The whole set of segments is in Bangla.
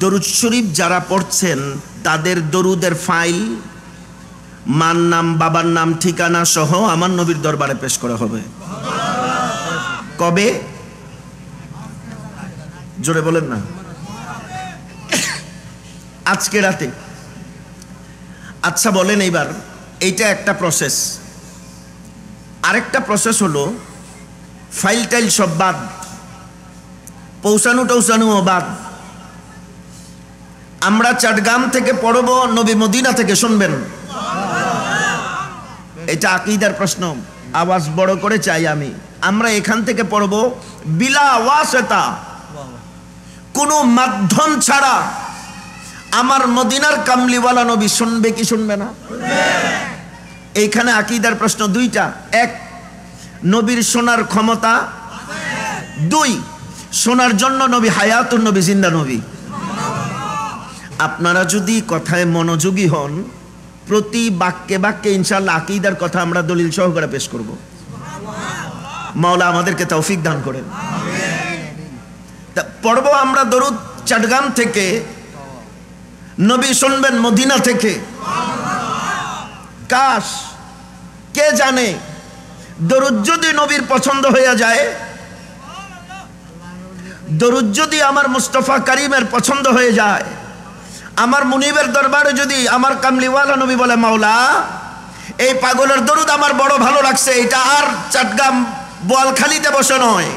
দরুদ শরীফ যারা পড়ছেন তাদের দরুদের ফাইল মার নাম বাবার নাম ঠিকানা সহ আমার নবীর দরবারে পেশ করা হবে। কবে? জোরে বলেন না। আজকে রাতে। আচ্ছা বলেন এইবার, এইটা একটা প্রসেস। আরেকটা প্রসেস হলো ফাইল টাইল সব বাদ, পৌঁছানো বাদ। আমরা চট্টগ্রাম থেকে পড়ব, নবী মদিনা থেকে শুনবেন। এটা আকীদার প্রশ্ন, আওয়াজ বড় করে চাই আমি। আমরা এখান থেকে পড়ব বিলা ওয়াসিতা, কোনো মাধ্যম ছাড়া। আমার মদিনার কামলিওয়ালা নবী শুনবে কি শুনবে না? এইখানে আকীদার প্রশ্ন দুইটা। এক, নবীর শোনার ক্ষমতা। দুই, শোনার জন্য নবী হায়াতুন নবী, জিন্দা নবী। আপনারা যদি কথায় মনোযোগী হন, প্রতি বাক্যে বাক্যে ইনশাআল্লাহ আকীদার কথা আমরা দলিল সহকারে পেশ করব। মাওলা আমাদেরকে তৌফিক দান করেন। পড়ব আমরা দরুদ চট্টগ্রাম থেকে, নবী শুনবেন মদিনা থেকে। কাশ, কে জানে, দরুদ যদি নবীর পছন্দ হয়ে যায়, দরুদ যদি আমার মুস্তাফা করিমের পছন্দ হয়ে যায়, আমার মুনিবের দরবারে যদি আমার কামলিওয়ালা নবী বলে, মাওলা এই পাগলের দরুদ আমার বড় ভালো লাগছে, এটা আর চট্টগ্রাম বোয়ালখালীতে বসে নয়,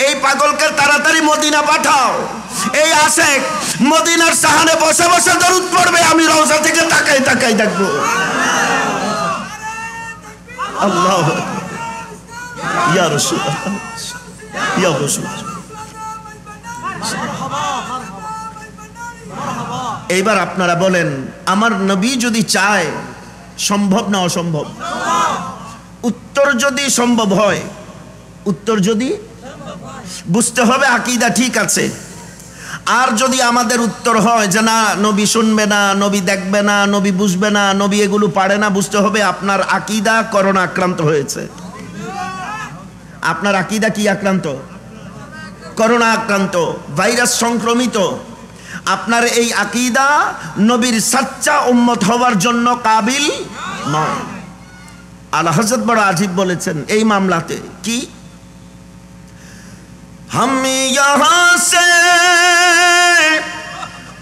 এই পাগলকে তাড়াতাড়ি মদিনা পাঠাও। এই আশেক মদিনার সাহানে বসে বসে দরুদ পড়বে, আমি রওজা থেকে তাকাই তাকাই দেখবো। আল্লাহু আকবার, ইয়া রাসূলুল্লাহ, ইয়া রাসূলুল্লাহ। এইবার আপনারা বলেন, আমার নবী যদি চায়, সম্ভব না অসম্ভব? উত্তর যদি সম্ভব হয়, উত্তর যদি বুঝতে হবে আকীদা ঠিক আছে। আর যদি আমাদের উত্তর হয় যে না, নবী শুনবে না, নবী দেখবে না, নবী বুঝবে না, নবী এগুলো পারে না, বুঝতে হবে আপনার আকীদা করোনা আক্রান্ত হয়েছে। আপনার আকীদা কি আক্রান্ত? করোনা আক্রান্ত, ভাইরাস সংক্রমিত। আপনার এই আকীদা নবীর সাচ্চা উম্মত হওয়ার জন্য কাবিল নয়। আলা হযরত বড় আজীব বলেছেন এই মামলাতে, কি हम यहाँ से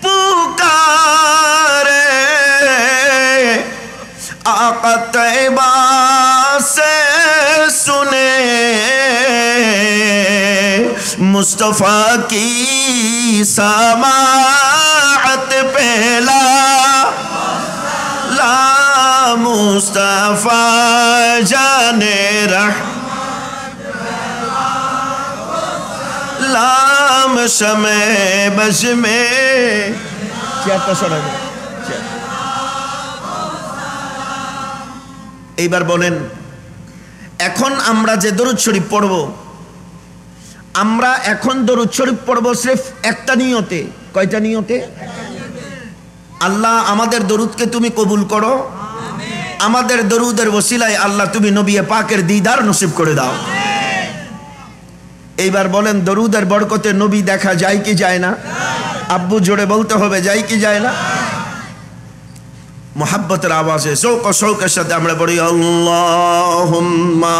पुकारे आका तैबा से सुने मुस्तफा की समाअत पहला ला मुस्तफा जाने रह लाम शमे बश में क्या শোনা যায়। এইবার বলেন, এখন আমরা যে দরুদ শরীফ পড়ব, আমরা এখন দরুদ শরীফ পড়ব সির্ফ একটা নিয়তে। কয়টা নিয়তে? আল্লাহ আমাদের দরুদকে তুমি কবুল করো, আমাদের দরুদের ওসিলায় আল্লাহ তুমি নবী পাকের দিদার নসিব করে দাও। এইবার বলেন, দরুদের বরকতে নবী দেখা যায় কি যায় না? আব্বু জোরে বলতে হবে, যায় কি যায় না? মোহাব্বতের আওয়াজে শৌক শৌকের সাথে আমরা বলি আল্লাহুম্মা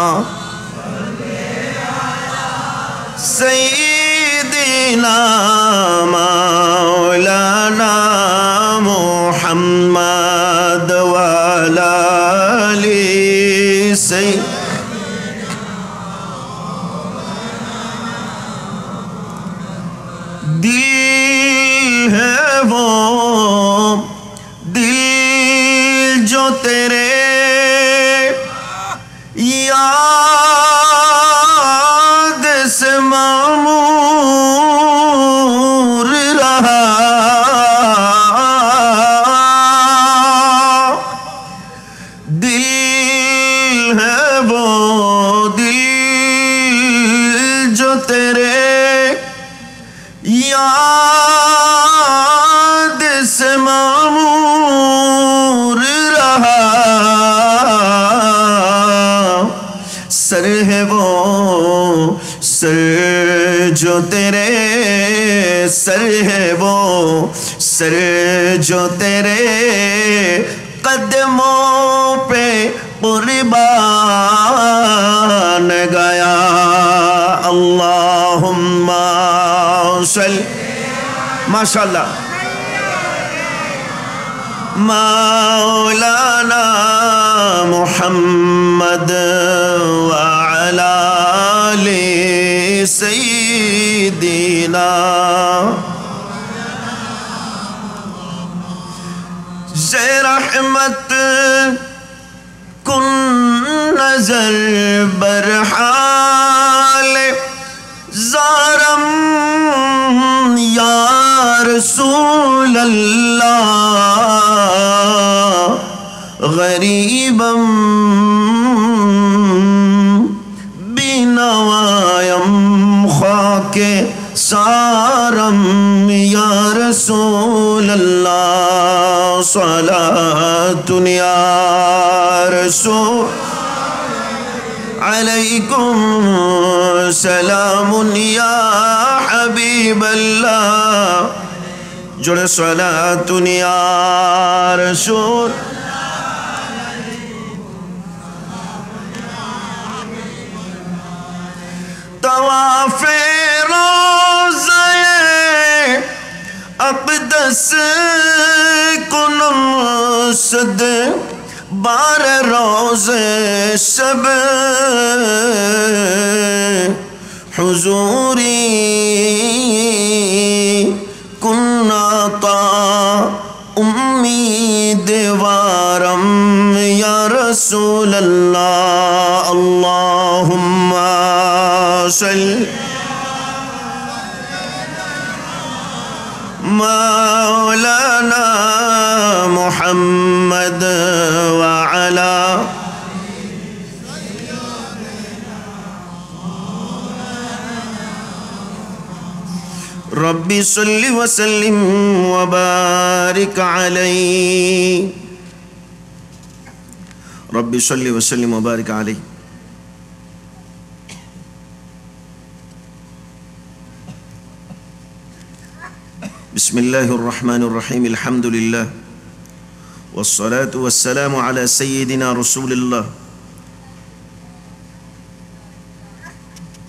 সাইয়্যিদিনা মাওলানা মুহাম্মদ ওয়া আলা আলি সাইয়্যিদিনা। दिल है वो दिल जो तेरे याद से मामूर रहा, दिल है वो दिल जो तेरे याद से मामूर रहा, سر جو تیرے قدموں پہ قربان گیا اللہم صلی ماشاءاللہ مولانا محمد وعلى آل سیدنا زِ رحمت کن نظر برحال زارم یا رسول اللہ غریبم بنوایم خاک سارم یا رسول اللہ صلاۃ یا رسول علیکم سلام یا حبیب اللہ جڑے صلاۃ یا رسول طواف روضہ اقدس کنم صد بار روز شب حضوری کن عطا امید وارم یا رسول اللہ اللہم صلی مولانا محمد وعلا ربی صلی وسلم وبارک علیہ ربی صلی وسلم وبارک علیہ بسم اللہ الرحمن الرحیم الحمد للہ والصلاة والسلام على سیدنا رسول اللہ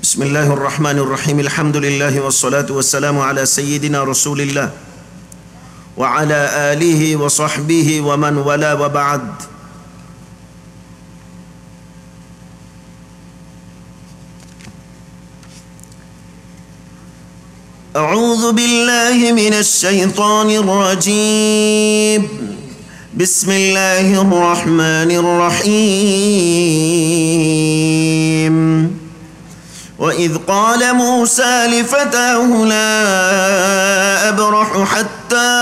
بسم اللہ الرحمن الرحیم الحمد للہ والصلاة والسلام على سیدنا رسول اللہ وعلى آلہ وصحبہ ومن ولا وبعد اعوذ باللہ من الشیطان الرجیم بسم اللہ الرحمن الرحیم وَإِذْ قَالَ مُوسَى لِفَتَاهُ لَا أَبْرَحُ حَتَّى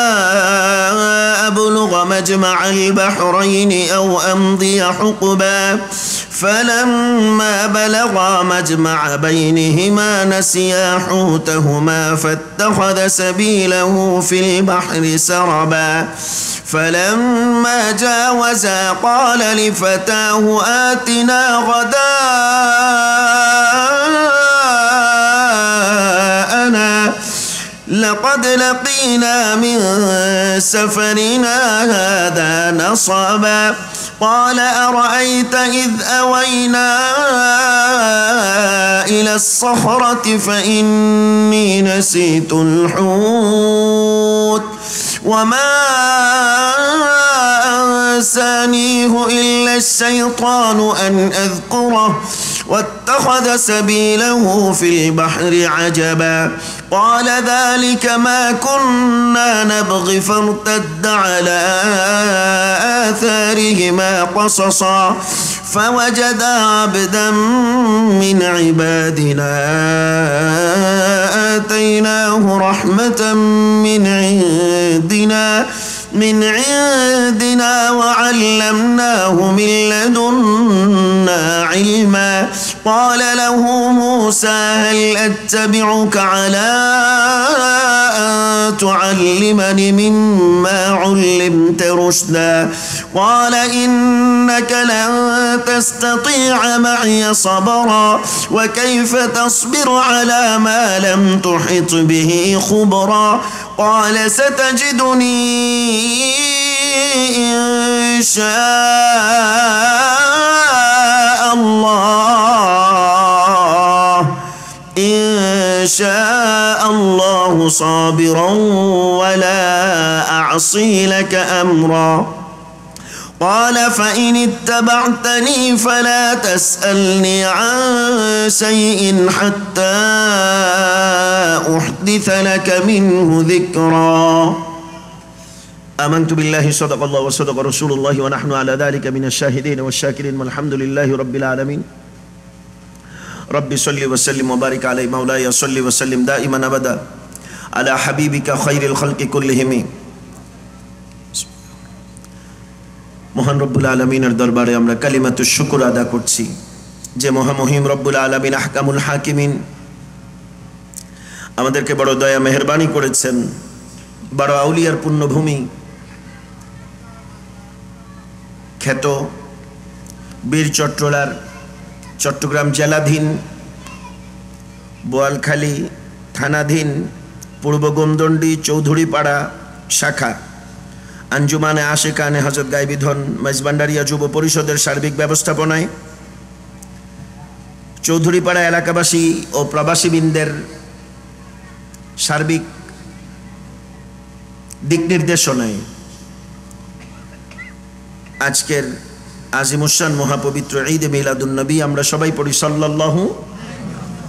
أَبْلُغَ مَجْمَعَ الْبَحْرَيْنِ أَوْ أَمْضِيَ حُقُبًا فَلَمَّا بَلَغَا مَجْمَعَ بَيْنِهِمَا نَسِيَا حُوتَهُمَا فَاتَّخَذَ سَبِيلَهُ فِي الْبَحْرِ سَرَبًا فَلَمَّا جَاوَزَا قَالَ لِفَتَاهُ آتِنَا غَدَاءَنَا لقد لقينا من سفرنا هذا نصبا قال أرأيت إذ أوينا إلى الصخرة فإني نسيت الحوت وما أنسانيه إلا الشيطان أن أذكره واتخذ سبيله في البحر عجبا قال ذلك ما كنا نبغي فارتد على آثارهما قصصا فوجدا عبدا من عبادنا آتيناه رحمة من عندنا وعلمناه من لدنا علما قال له موسى هل أتبعك على أن تعلمني مما علمت رشدا قال إنك لن تستطيع معي صبرا وكيف تصبر على ما لم تحط به خبرا قال ستجدني إن شاء الله صابرا ولا أعصي لك أمرا قال فإن اتبعتني فلا تسألني عن شيء حتى أحدث لك منه ذكرا آمنت بالله صدق الله وصدق رسول الله ونحن على ذلك من الشاهدين والشاكرين والحمد لله رب العالمين رب صل وسلم وبارك عليه مولاي صل وسلم دائما أبدا على حبيبك خير الخلق كلهم মহান রব্বুল আলামিনের দরবারে আমরা কালিমাতুশ শুকর আদা করছি যে মহামহিম রব্বুল আলামিন আহকামুল হাকিমিন আমাদেরকে বড় দয়া মেহেরবানি করেছেন বড় আউলিয়ার পুণ্যভূমি খ্যাত বীর চট্টলার চট্টগ্রাম জেলাধীন বোয়ালখালী থানাধীন পূর্ব গোমদণ্ডী চৌধুরীপাড়া শাখা আঞ্জুমানে আশিকানে হযরত গাইবীধন মাইজভান্ডারিয়া যুব পরিষদের সার্বিক ব্যবস্থাপনায় চৌধুরীপাড়া এলাকাবাসী ও প্রবাসীবৃন্দের সার্বিক দিক নির্দেশনায় আজকের আজিমুশান মহাপবিত্র ঈদ মিলাদুন নবী আমরা সবাই পড়ি সাল্লাল্লাহু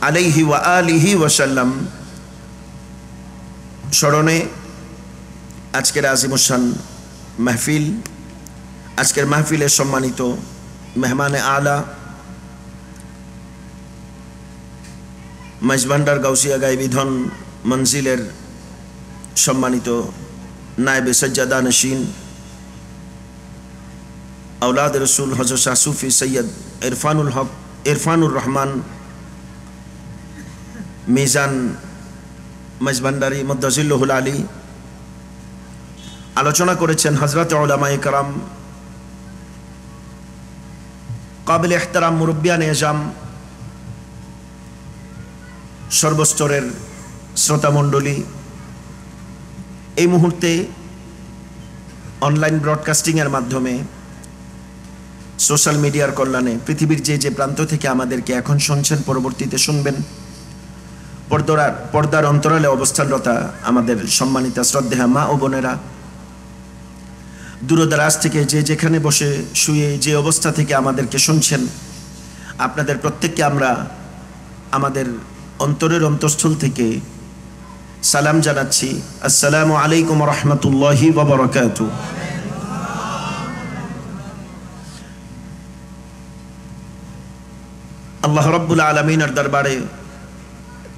আলাইহি ওয়া আলিহি ওয়াসাল্লাম স্মরণে আজকের আজিমুশান মাহফিল আজকের মাহফিলের সম্মানিত মেহমানে আলা মাইজভান্ডার গাউসিয়া গাইবীধন মঞ্জিলের সম্মানিত নায়েবে সজ্জাদা নশীন औलाद रसूल हज़रत शाह सूफ़ी सैयद इरफानुल हक इरफानुर रहमान मीज़ान मजबंडारी मुद्दजिल्लुहुल आली आलोचना करेছেন हज़रत उलमाए कराम काबिल एहतराम मुरब्बियान एजाम सर्वस्तरेर श्रोता मंडली এই মুহূর্তে অনলাইন ব্রডকাস্টিং এর মাধ্যমে সোশ্যাল মিডিয়ার কল্যাণে পৃথিবীর যে প্রান্ত থেকে আমাদেরকে এখন শুনছেন পরবর্তীতে শুনবেন পর্দার অন্তরালে অবস্থানরতা আমাদের সম্মানিত শ্রদ্ধেয় মা ও বোনেরা দূরদরাজ থেকে যেখানে বসে শুয়ে যে অবস্থা থেকে আমাদেরকে শুনছেন আপনাদের প্রত্যেককে আমরা আমাদের অন্তরের অন্তঃস্থল থেকে সালাম জানাচ্ছি আসসালামু আলাইকুম ওয়া রাহমাতুল্লাহি ওয়া বারাকাতুহু আল্লাহ রাব্বুল আলামিনের দরবারে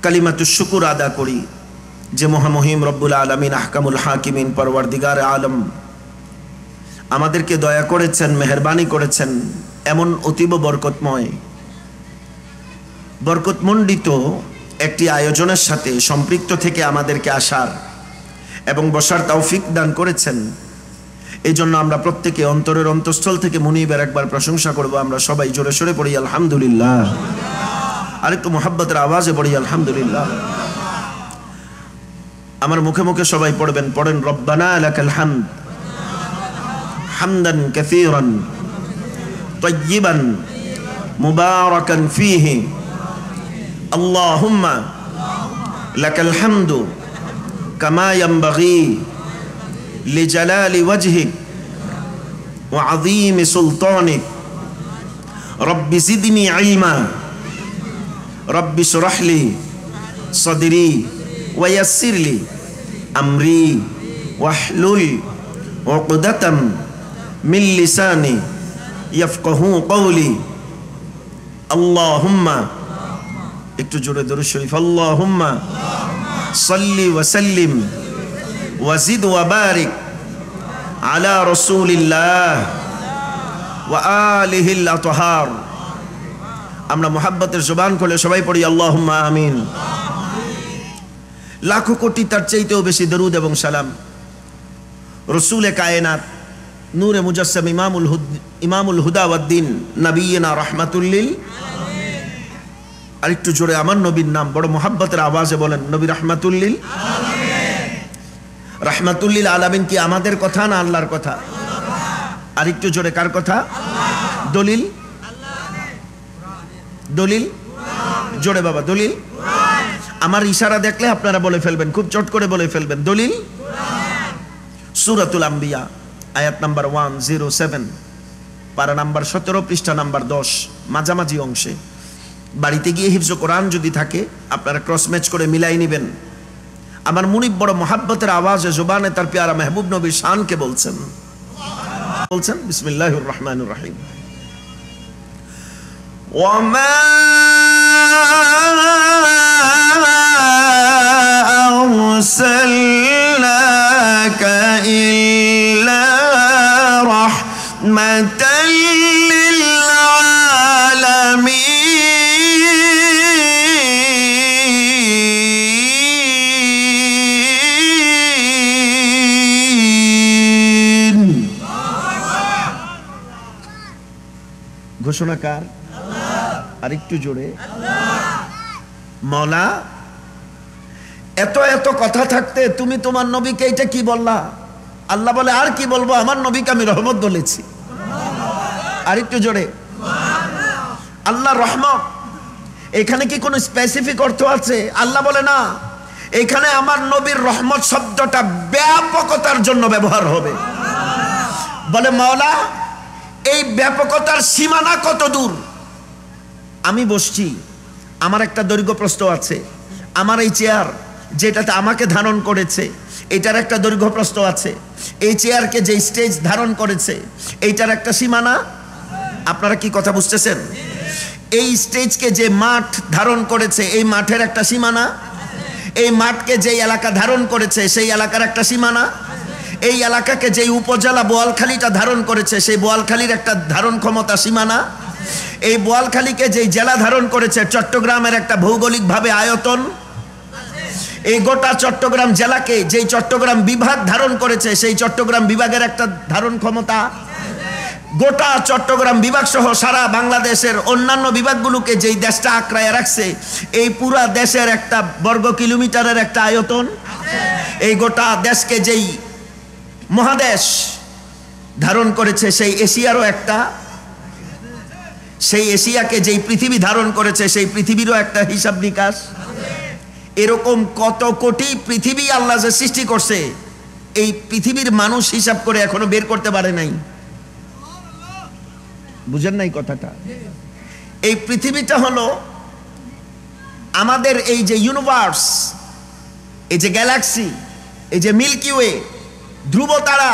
কালিমাতুশ শুকর আদা করি যে মহামহিম রব্বুল আলামিন আহকামুল হাকিমিন পরওয়ারদিগার আলম আমাদেরকে দয়া করেছেন মেহেরবানি করেছেন এমন অতীব বরকতমণ্ডিত একটি আয়োজনের সাথে সম্পৃক্ত থেকে আমাদেরকে আসার এবং বসার তৌফিক দান করেছেন এই জন্য আমরা প্রত্যেকে অন্তরের অন্তঃস্থল থেকে মুনিবের একবার প্রশংসা করব আমরা সবাই জোরে সোরে পড়ি আলহামদুলিল্লাহ আরেকটু মুহাব্বতের আওয়াজে পড়ি আলহামদুলিল্লাহ আমার মুখে মুখে সবাই পড়েন রব্বানা লাকাল হামদ হামদান কাসীরান তাইয়িবান মুবারাকান ফীহি আল্লাহুম্মা লাকাল হামদু কামা ইয়ানবাগী লিজালালি ওয়াজহিক ওয়া আযীমি সুলতানিক রব্বি জিদনি ইলমা রব্বি ইশরাহ লি সাদরি ওয়া ইয়াসসির লি আমরি ওয়াহলুল উকদাতাম মিন লিসানি ইয়াফকাহু কওলি আল্লাহুম্মা একটু জোরে দরুদ শরীফ আল্লাহুম্মা সাল্লি ওয়া সাল্লিম ওয়া জিদ ওয়া বারিক আলা রাসূলিল্লাহ ওয়া আলিহিল আতহার আমরা মুহাব্বতের জবান খুলে সবাই পড়ি আল্লাহুম্মা আমিন লাখো কোটি তার চাইতেও বেশি দরুদ এবং সালাম রসুলে কায়নাত নূরে মুজাসসাম ইমামুল হুদা ওয়াদ্দিন নবিয়িনা রাহমাতুল্লিল আরেকটু জোরে আমার নবীর নাম বড় মোহাব্বতের আওয়াজে বলেন, নবী রাহমাতুল্লিল রাহমাতুল্লিল আলামিন। কি আমাদের কথা না আল্লাহর কথা? আরেকটু জোরে, কার কথা? দলিল দলিল জোরে বাবা, দলিল। আমার ইশারা দেখলে আপনারা বলে ফেলবেন, খুব চট করে বলে ফেলবেন। দলিল সূরাতুল আম্বিয়া আয়াত নাম্বার 107 পারা নাম্বার 17 পৃষ্ঠা নাম্বার 10 মাঝামাঝি অংশে। বাড়িতে গিয়ে হিফজ কোরআন যদি থাকে আপনারা ক্রস ম্যাচ করে মিলাই নেবেন। আমার মুনিব বড় মোহাব্বতের আওয়াজে জবানে তার পেয়ারা মেহবুব নবীর শানকে বলছেন বিসমিল্লাহির রহমানির রহিম। ওয়ামা আরসালনাকা ইল্লা রাহমাতাল লিল আলামিন। ঘোষণাকার আর একটু জোরে মওলা। এত এত কথা থাকতে তুমি তোমার নবীকে এটা কি বললা? আল্লাহ বলে আর কি বলবো, আমার নবীকে আমি রহমত বলেছি। আর একটু জোরে আল্লাহ রহমত। এখানে কি কোনো স্পেসিফিক অর্থ আছে? আল্লাহ বলে না, এখানে আমার নবীর রহমত শব্দটা ব্যাপকতার জন্য ব্যবহার হবে। বলে মাওলা এই ব্যাপকতার সীমানা কত দূর? আমি বসছি, আমার একটা দৈর্ঘ্য প্রস্থ আছে। আমার এই চেয়ার যেটাতে আমাকে ধারণ করেছে এটার একটা দৈর্ঘ্য প্রস্থ আছে। এই চেয়ারকে যে স্টেজ ধারণ করেছে এইটার একটা সীমানা। আপনারা কি কথা বুঝতেছেন? এই স্টেজকে যে মাঠ ধারণ করেছে এই মাঠের একটা সীমানা। এই মাঠকে যে এলাকা ধারণ করেছে সেই এলাকার একটা সীমানা। এই এলাকাকে যে উপজেলা বোয়ালখালীটা ধারণ করেছে সেই বোয়ালখালীর একটা ধারণ ক্ষমতা সীমানা। এই বোয়ালখালীকে যে জেলা ধারণ করেছে চট্টগ্রামের একটা ভৌগোলিকভাবে আয়তন। এই গোটা চট্টগ্রাম জেলাকে যেই চট্টগ্রাম বিভাগ ধারণ করেছে সেই চট্টগ্রাম বিভাগের একটা ধারণ ক্ষমতা। গোটা চট্টগ্রাম বিভাগ সহ সারা বাংলাদেশের অন্যান্য বিভাগগুলোকে যেই দেশটা আঁকড়ায় রাখছে এই পুরা দেশের একটা বর্গ কিলোমিটারের একটা আয়তন। এই গোটা দেশকে যেই মহাদেশ ধারণ করেছে সেই এশিয়ারও একটা, সেই এশিয়াকে যেই পৃথিবী ধারণ করেছে সেই পৃথিবীরও একটা হিসাব নিকাশ। এরকম কত কোটি পৃথিবী আল্লাহ যে সৃষ্টি করছে এই পৃথিবীর মানুষ হিসাব করে এখনো বের করতে পারে নাই। বুঝেন নাই কথাটা? এই পৃথিবীটা হলো আমাদের এই যে ইউনিভার্স, এই যে গ্যালাক্সি, এই যে মিল্কি ওয়ে, ধ্রুবতারা,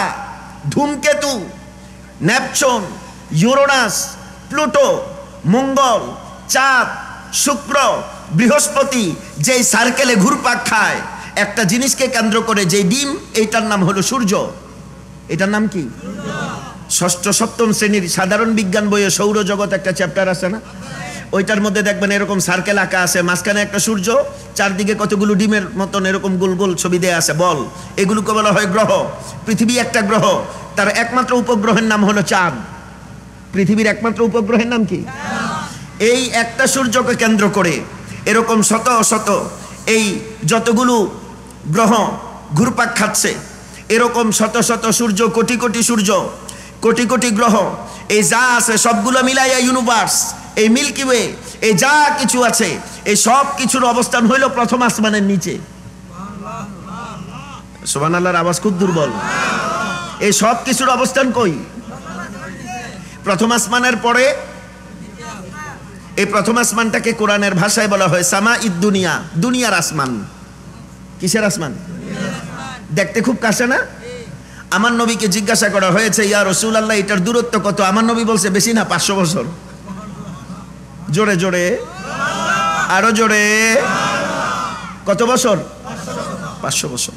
ধূমকেতু, নেপচুন, ইউরেনাস, প্লুটো, মঙ্গল, চাঁদ, শুক্র, বৃহস্পতি যেই সার্কেলে ঘুরপাক খায় একটা জিনিসকে কেন্দ্র করে যে ডিম, এইটার নাম হলো সূর্য। এটার নাম কি? ষষ্ঠ সপ্তম শ্রেণীর সাধারণ বিজ্ঞান বইয়ে সৌরজগৎ একটা চ্যাপ্টার আছে না, ওইটার মধ্যে দেখবেন এরকম সার্কেল আঁকা আছে, মাঝখানে একটা সূর্য, চারদিকে কতগুলো ডিমের মতন এরকম গোল গোল ছবি দেয়া আছে বল। এগুলোকে বলা হয় গ্রহ। পৃথিবী একটা গ্রহ, তার একমাত্র উপগ্রহের নাম হলো চাঁদ। পৃথিবীর একমাত্র উপগ্রহের নাম কি? এই একটা সূর্যকে কেন্দ্র করে এরকম শত শত এই যতগুলো গ্রহ ঘুরপাক খাচ্ছে, এরকম শত শত সূর্য, কোটি কোটি সূর্য, কোটি কোটি গ্রহ, এই যা আছে সবগুলো মিলাইয়া ইউনিভার্স, এই মিল্কি ওয়ে, এই যা কিছু আছে এই সব কিছুর অবস্থান হইল প্রথম আসমানের নিচে। সুবহানাল্লাহর আওয়াজ খুব দুর্বল। এই সব কিছুর অবস্থান কই? প্রথম আসমানের পরে। এই প্রথম আসমানটাকে কোরআনের ভাষায় বলা হয় সামা ইদ দুনিয়া, দুনিয়ার আসমান। কিসের আসমান? দেখতে খুব কাছে না? আমার নবীকে জিজ্ঞাসা করা হয়েছে, ইয়া রাসূলুল্লাহ এটার দূরত্ব কত? আমার নবী বলছে বেশি না, 500 বছর। জোরে জোরে, আরো জোরে। কত বছর? 500 বছর।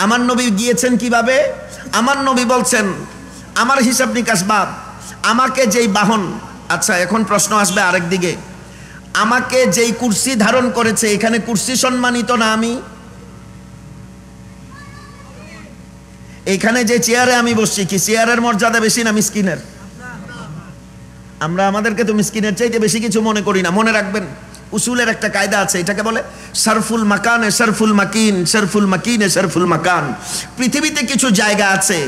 আমার নবী গিয়েছেন কিভাবে? আমার নবী বলছেন আমার হিসাব নিকাশ বাদ, আমাকে যেই বাহন, আচ্ছা এখন প্রশ্ন আসবে আরেক দিকে, আমাকে যেই কুরসি ধারণ করেছে এখানে কুরসি সম্মানিত না আমি? এইখানে যে চেয়ারে আমি বসছি, কি চেয়ারের মর্যাদা বেশি না মিসকিনের? আমরা আমাদেরকে তো মিসকিনের চাইতে বেশি কিছু মনে করি না। মনে রাখবেন, উসুলের একটা কায়দা আছে, এটাকে বলে সারফুল মাকানে সারফুল মাকিন, সারফুল মাকিনে সারফুল মাকান। পৃথিবীতে কিছু জায়গা আছে,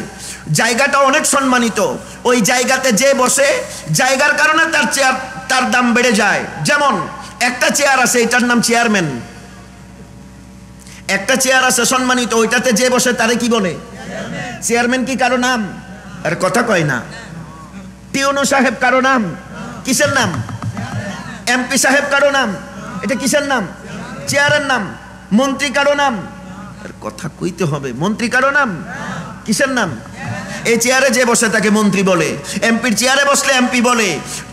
জায়গাটা অনেক সম্মানিত, ওই জায়গাতে যে বসে জায়গার কারণে তার চেয়ার, তার দাম বেড়ে যায়। যেমন একটা চেয়ার আছে, এটার নাম চেয়ারম্যান। একটা চেয়ার আছে সম্মানিত, ওইটাতে যে বসে তারে কি বলে? চেয়ারম্যান। কি কারো নাম? আর কথা কয় না। টিউনো সাহেব কারো নাম? কিসের নাম? এমপি সাহেব কারো নাম? এটা কিসের নাম? চেয়ারের নাম। মন্ত্রী কারো নাম? আর কথা কইতে হবে। মন্ত্রী কারো নাম? কিসের নাম? এই চেয়ারে যে বসে তাকে মন্ত্রী বলে। এমপির চেয়ারে বসলে এমপি বলে।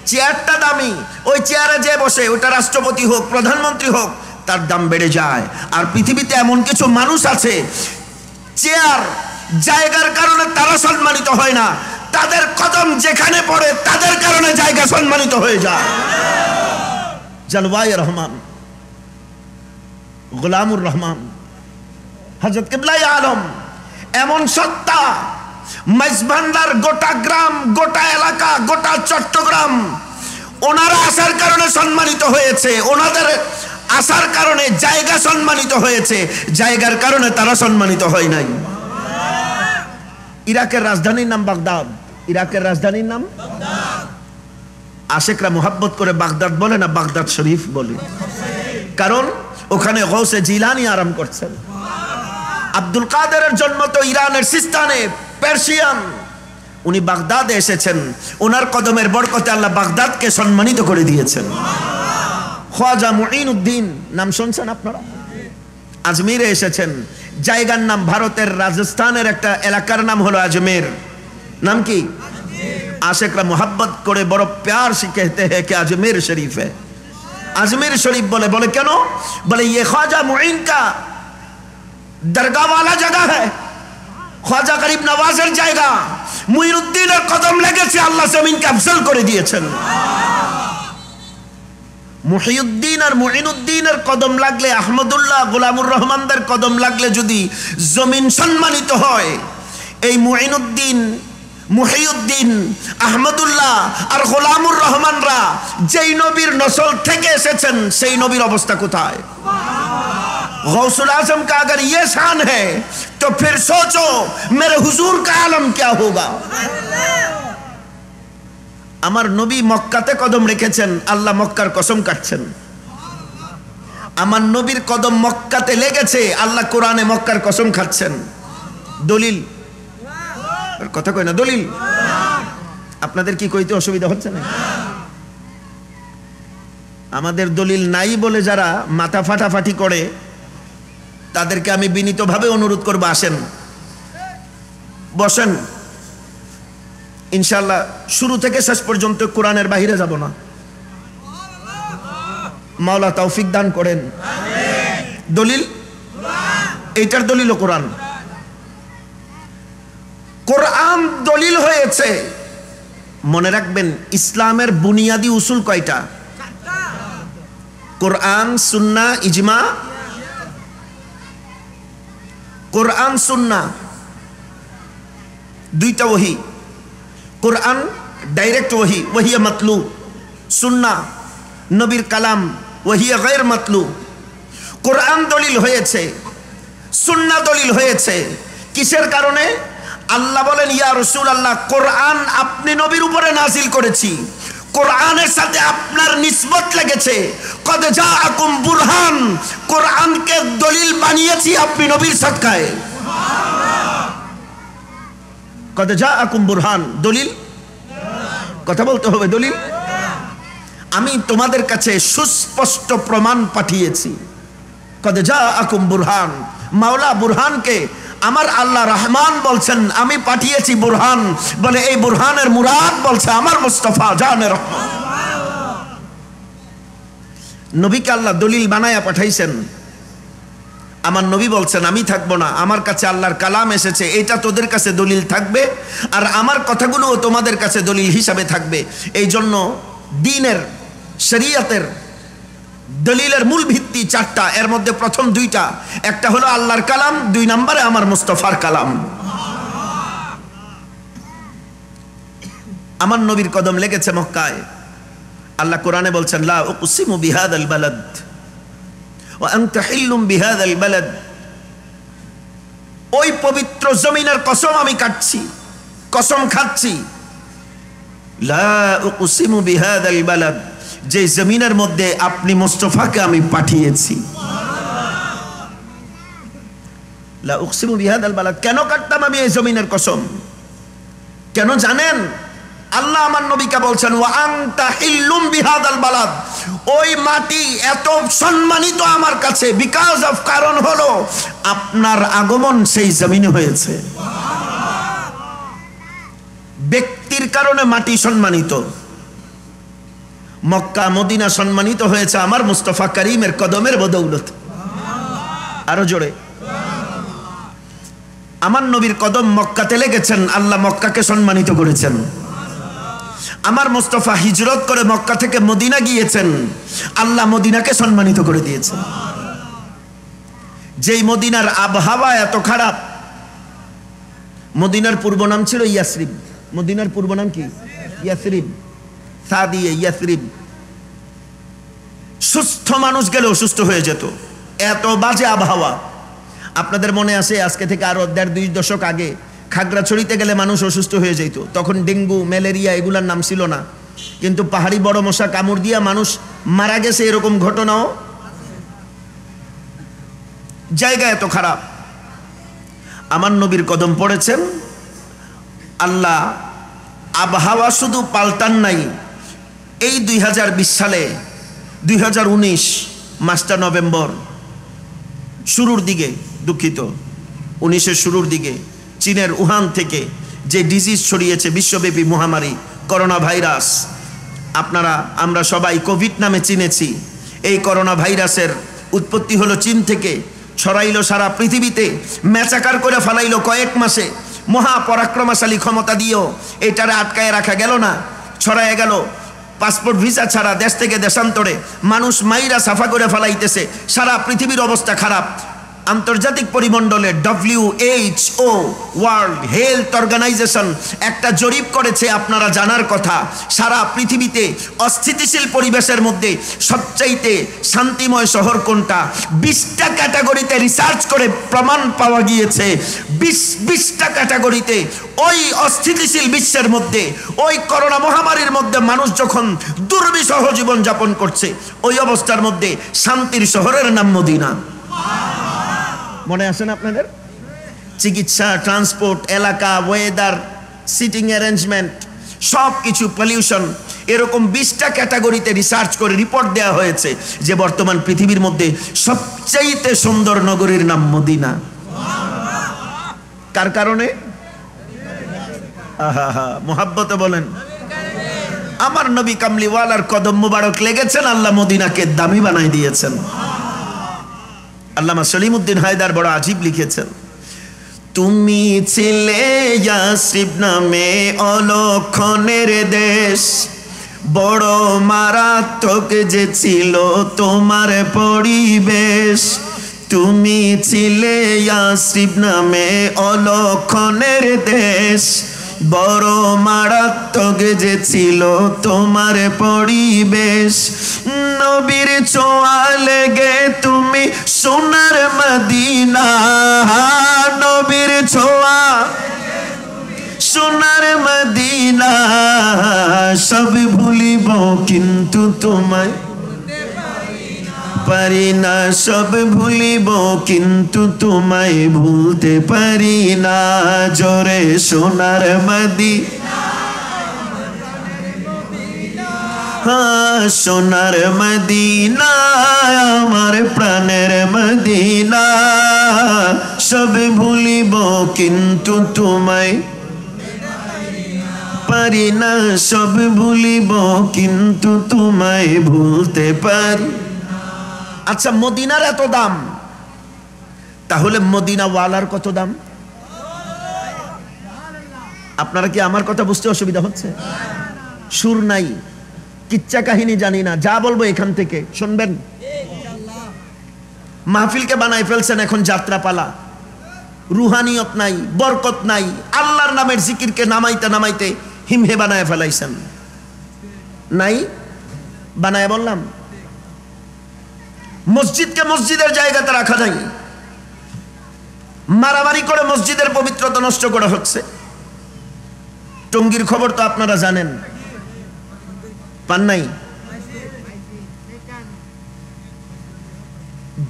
চেয়ারটা দামি, ওই চেয়ারে যে বসে ওটা রাষ্ট্রপতি হোক, প্রধানমন্ত্রী হোক, তার দাম বেড়ে যায়। আর পৃথিবীতে এমন কিছু মানুষ আছে, চেয়ার জায়গার কারণে তারা সম্মানিত হয় না, তাদের কদম যেখানে পড়ে তাদের কারণে জায়গা সম্মানিত হয়ে যায়। জলওয়ায়ে রহমান গোলামুর রহমান হযরত কিবলাই আলম এমন সত্তা, মাইজভান্ডার গোটা গ্রাম, গোটা এলাকা, গোটা চট্টগ্রাম ওনারা আসার কারণে সম্মানিত হয়েছে। ওনাদের আসার কারণে জায়গা সম্মানিত হয়েছে, জায়গার কারণে তারা সম্মানিত হয় নাই। ইরাকের রাজধানীর নাম বাগদাদ। ইরাকের রাজধানীর নাম বাগদাদ। আশেকরা মোহাব্বত করে বাগদাদ বলে না, বাগদাদ শরীফ বলে, কারণ ওখানে গৌসে জিলানি আরাম করছেন। আব্দুল কাদেরের জন্ম তো ইরানের সিস্তানে, পার্সিয়ান। উনি বাগদাদে এসেছেন, ওনার কদমের বরকতে আল্লাহ বাগদাদকে সম্মানিত করে দিয়েছেন। খাজা মুঈনুদ্দিন নাম শুনছেন আপনারা? আজমিরে এসেছেন। জায়গার নাম, ভারতের রাজস্থানের একটা এলাকার নাম হলো আজমের। নাম কি? आशिकरा मोहब्बत करे बड़ो प्यार से कहते हैं कि अजमेर शरीफ है। अजमेर शरीफ बोले, बोले क्यों? बोले ये ख्वाजा मुईन का दरगाह वाला जगह है, ख्वाजा गरीब नवाजेर जाएगा। मुईनुद्दीনের কদম লেগেছে, আল্লাহ জমিনকে আফজল করে দিয়েছেন। মুহিউদ্দিন আর মুঈনুদ্দিনের কদম লাগলে, আহমদুল্লাহ গোলামুর রহমানদের কদম লাগলে যদি জমিন সম্মানিত হয়, এই মুঈনুদ্দিন, মুহিউদ্দিন, আহমদুল্লাহ আর গোলামুর রহমানরা যেই নবীর নসল থেকে এসেছেন সেই নবীর অবস্থা কোথায়? गौसुल आजम का अगर ये शान है तो फिर सोचो मेरे हुजूर का आलम क्या होगा। আমার নবী মক্কাতে কদম রেখেছেন, আল্লাহ মক্কার কসম কাটছেন। আমার নবীর কদম মক্কাতে লেগেছে, আল্লাহ কোরআনে মক্কার কসম খাচ্ছেন। দলিল? কথা কই না, দলিল। আপনাদের কি কইতে অসুবিধা হচ্ছে না? আমাদের দলিল নাই বলে যারা মাথা ফাটাফাটি করে তাদেরকে আমি বিনীতভাবে অনুরোধ করব, আসেন বসেন। ইনশাআল্লাহ শুরু থেকে শেষ পর্যন্ত কোরআনের বাইরে যাব না। মাওলা তৌফিক দান করেন। দলিল এইটার দলিল কোরআন। কোরআন দলিল হয়েছে। মনে রাখবেন ইসলামের বুনিয়াদি উসুল কয়টা? কোরআন, সুন্নাহ, ইজমা। কোরআন সুন্নাহ দুইটা ওহী। কোরআন ডাইরেক্ট ওহী, ওহিয়া মাতলু। সুন্নাহ নবীর কালাম, ওহিয়া গায়র মাতলু। কোরআন দলিল হয়েছে, সুন্নাহ দলিল হয়েছে। কিসের কারণে? আল্লাহ বলেন, ইয়া রাসূলুল্লাহ, কোরআন আপনি নবীর উপরে নাজিল করেছি, কোরআনের সাথে আপনার নিসবত লেগেছে। কদ জাআকুম বুরহান, কোরআনকে দলিল বানিয়েছি আপনি নবীর সাদকায়ে। কদ জাআকুম বুরহান, দলিল। কথা বলতে হবে, দলিল। আমি তোমাদের কাছে সুস্পষ্ট প্রমাণ পাঠিয়েছি। কদ জাআকুম বুরহান, মাওলা বুরহানকে আমার আল্লাহ রহমান বলছেন, আমি পাঠিয়েছি বুরহান। বলে এই বুরহানের মুরাদ বলছে আমার মুস্তাফা জানে রহমান। নবীকে আল্লাহ দলিল বানায়া পাঠাইছেন। আমার নবী বলছেন, আমি থাকবো না, আমার কাছে আল্লাহর কালাম এসেছে, এটা তোদের কাছে দলিল থাকবে, আর আমার কথাগুলোও তোমাদের কাছে দলিল হিসাবে থাকবে। এই জন্য দ্বীনের, শরীয়তের দলিলের মূল ভিত্তি চারটা, এর মধ্যে প্রথম দুইটা, একটা হলো আল্লাহর কালাম, দুই নম্বরে আমার মুস্তাফার কালাম। আমার নবীর কদম লেগেছে মক্কায়। আল্লাহ কোরআনে বলছেন লা উকসিমু বিহাদাল বালাদ ওয়া আনতা হিল্লুম বিহাদাল বালাদ, ওই পবিত্র জমিনের কসম আমি কাটছি, কসম খাচ্ছি, লা উকসিমু বিহাদাল বালাদ, যে জমিনের মধ্যে আপনি মুস্তাফাকে আমি পাঠিয়েছি। লা উকসিমু বিহাদাল বালাদ, কেন কাটতাম আমি এই জমিনের কসম? কেন জানেন? আল্লাহ আমার নবীকে বলছেন ওয়া আনতা হিল্লুম বিহাদাল বালাদ, ওই মাটি এত সম্মানিত আমার কাছে বিকজ অফ, কারণ হলো আপনার আগমন সেই জমিনে হয়েছে। ব্যক্তির কারণে মাটি সম্মানিত, মক্কা মদিনা সম্মানিত হয়েছে আমার মুস্তাফা করিমের কদমের বদৌলত। আরো জোরে, আমার নবীর কদম মক্কাতে লেগেছেন, আল্লাহ মক্কাকে সম্মানিত করেছেন। আমার মুস্তাফা হিজরত করে মক্কা থেকে মদিনা গিয়েছেন, আল্লাহ মদিনাকে সম্মানিত করে দিয়েছেন। যেই মদিনার আবহাওয়া এত খারাপ, মদিনার পূর্ব নাম ছিল ইয়াসরিব। মদিনার পূর্ব নাম কি? ইয়াসরিব, সাদিয়ে ইয়াসরিব। সুস্থ মানুষ গেলে অসুস্থ হয়ে যেত, এত বাজে আবহাওয়া। আপনাদের মনে আছে আজকে থেকে আরো 1.5-2 দশক আগে খাগড়াছড়িতে গেলে মানুষ অসুস্থ হয়ে যেত, তখন ডেঙ্গু ম্যালেরিয়া এগুলার নাম ছিল না, কিন্তু পাহাড়ি বড় মশা কামড় দিয়া মানুষ মারা গেছে, এরকম ঘটনাও। জায়গা এত খারাপ, আমার নবীর কদম পড়েছেন, আল্লাহ আবহাওয়া শুধু পাল্টান নাই। এই 2020 সালে 2019 মাসটা নভেম্বর শুরুর দিকে, দুঃখিত 19-এর শুরুর দিকে চীনের উহান থেকে যে ডিজিজ ছড়িয়েছে, বিশ্বব্যাপী মহামারী করোনা ভাইরাস, আমরা সবাই কোভিড নামে চিনেছি। এই করোনা ভাইরাসের উৎপত্তি হলো চীন থেকে, ছড়াইলো সারা পৃথিবীতে, ম্যাচাকার করে ফেলাইলো কয়েক মাসে। মহাপরাক্রমশালী ক্ষমতা দিয়েও এটারে আটকায় রাখা গেল না, ছড়ায় গেল। পাসপোর্ট ভিসা ছাড়া দেশ থেকে দেশান্তরে মানুষ মাইরা সাফা করে ফেলাইতেছে, সারা পৃথিবীর অবস্থা খারাপ। আন্তর্জাতিক পরিমণ্ডলে WHO ওয়ার্ল্ড হেলথ অর্গানাইজেশন একটা জরিপ করেছে, আপনারা জানার কথা। সারা পৃথিবীতে অস্থিতিশীল পরিবেশের মধ্যে সবচাইতে শান্তিময় শহর কোনটা? 20টা ক্যাটাগরিতে রিসার্চ করে প্রমাণ পাওয়া গিয়েছে, 20টা ক্যাটাগরিতে ওই অস্থিতিশীল বিশ্বের মধ্যে, ওই করোনা মহামারীর মধ্যে মানুষ যখন দুর্বিষহ জীবন যাপন করছে, ওই অবস্থার মধ্যে শান্তির শহরের নাম মদিনা। মনে আছে না আপনাদের? চিকিৎসা, ট্রান্সপোর্ট, এলাকা, ওয়েদার, সিটিং অ্যারেঞ্জমেন্ট, সব কিছু, পলিউশন, এরকম 20টা ক্যাটাগরিতে রিসার্চ করে রিপোর্ট দেওয়া হয়েছে যে বর্তমান পৃথিবীর মধ্যে সবচাইতে সুন্দর নগরীর নাম মদিনা। কার কারণে? মোহাব্বতে বলেন, আমার নবী কামলিওয়ালার কদম মুবারক লেগেছেন, আল্লাহ মদিনাকে দামি বানাই দিয়েছেন। আল্লামা সলিমউদ্দিন হায়দার বড় আজীব লিখেছেন, তুমি ছিলে ইয়াসরিব নামে অলক্ষণের দেশ, বড় মারাত্মক যে ছিল তোমার পরিবেশ। তুমি ছিলে ইয়াসরিব নামে অলক্ষণের দেশ, বড় মারাত্মক যে ছিল তোমার পরিবেশ। নবীর ছোঁয়া লেগে তুমি সোনার মদিনা, নবীর ছোঁয়া সোনার মদিনা, সব ভুলিব কিন্তু তোমায় পারি না, সব ভুলিব কিন্তু তোমায় ভুলতে পারি না। জোরে সোনার মদিনা, সোনার মদিনা, আমার প্রাণের মদিনা, সব ভুলিব কিন্তু তোমায় পারি না, সব ভুলিব কিন্তু তোমায় ভুলতে পারি। আচ্ছা, মদিনার এত দাম, তাহলে মদিনা ওয়ালার কত দাম? আপনারা কি আমার কথা বুঝতে অসুবিধা হচ্ছে? সুর নাই, কিচ্ছা কাহিনী জানি না, যা বলবো এখান থেকে শুনবেন। মাহফিলকে বানাই ফেলছেন এখন যাত্রা পালা, রুহানিয়ত নাই, বরকত নাই। আল্লাহর নামের জিকিরকে নামাইতে নামাইতে হিমহে বানায় ফেলাইছেন, নাই বানায় বললাম। মসজিদকে মসজিদের জায়গাতে রাখা যায়, মারামারি করে মসজিদের পবিত্রতা নষ্ট করা হচ্ছে। টঙ্গীর খবর তো আপনারা জানেন, পান নাই?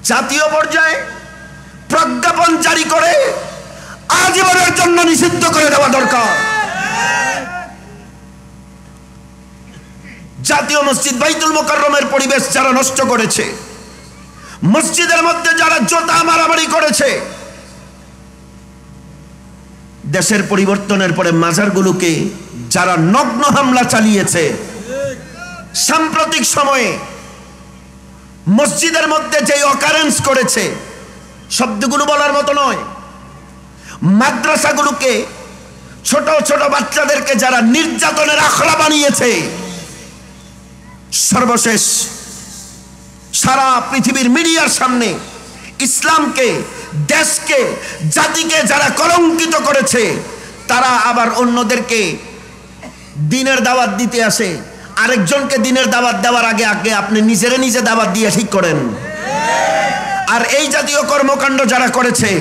জাতীয় পর্যায়ে প্রজ্ঞাপন জারি করে আজীবনের জন্য নিষিদ্ধ করে দেওয়া দরকার। জাতীয় মসজিদ বাইতুল মুকাররমের পরিবেশ যারা নষ্ট করেছে, মসজিদের মধ্যে যারা জোতা মারামারি করেছে, দেশের পরিবর্তনের পরে মাজারগুলোকে যারা নগ্ন হামলা চালিয়েছে, সাম্প্রতিক সময়ে মসজিদের মধ্যে যে অকারেন্স করেছে, শব্দগুলো বলার মতো নয়। মাদ্রাসাগুলোকে, ছোট ছোট বাচ্চাদেরকে যারা নির্যাতনের আখড়া বানিয়েছে, সর্বশেষ সারা পৃথিবীর মিডিয়ার সামনে ইসলামকে, দেশকে, জাতিকে যারা কলঙ্কিত করেছে, তারা আবার অন্যদেরকে দিনের দাওয়াত দিতে আসে। আরেকজনকে দিনের দাওয়াত দেওয়ার আগে আগে আপনি নিজেরে নিজে দাওয়াত দিয়ে ঠিক করেন। আর এই জাতীয় কর্মকাণ্ড যারা করেছে,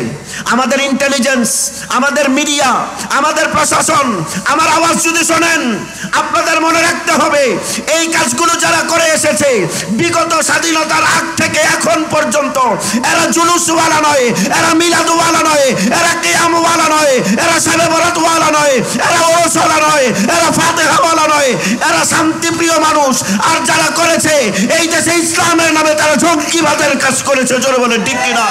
আমাদের ইন্টেলিজেন্স, আমাদের মিডিয়া, আমাদের প্রশাসন, আমার আওয়াজ যদি শোনেন, আপনাদের মনে রাখতে হবে এই কাজগুলো যারা করে এসেছে বিগত স্বাধীনতার আগ থেকে এখন পর্যন্ত, এরা জুলুসওয়ালা নয়, এরা মিলাদওয়ালা নয়, এরা কিয়ামওয়ালা নয়, এরা শবে বরাতওয়ালা নয়, এরা ওরসওয়ালা নয়, এরা ফাতিহাওয়ালা নয়, এরা শান্তিপ্রিয় মানুষ। আর যারা করেছে এই দেশে ইসলামের নামে তারা জঙ্গিবাদের কাজ করেছে, জোরে বলেন ঠিক কিনা?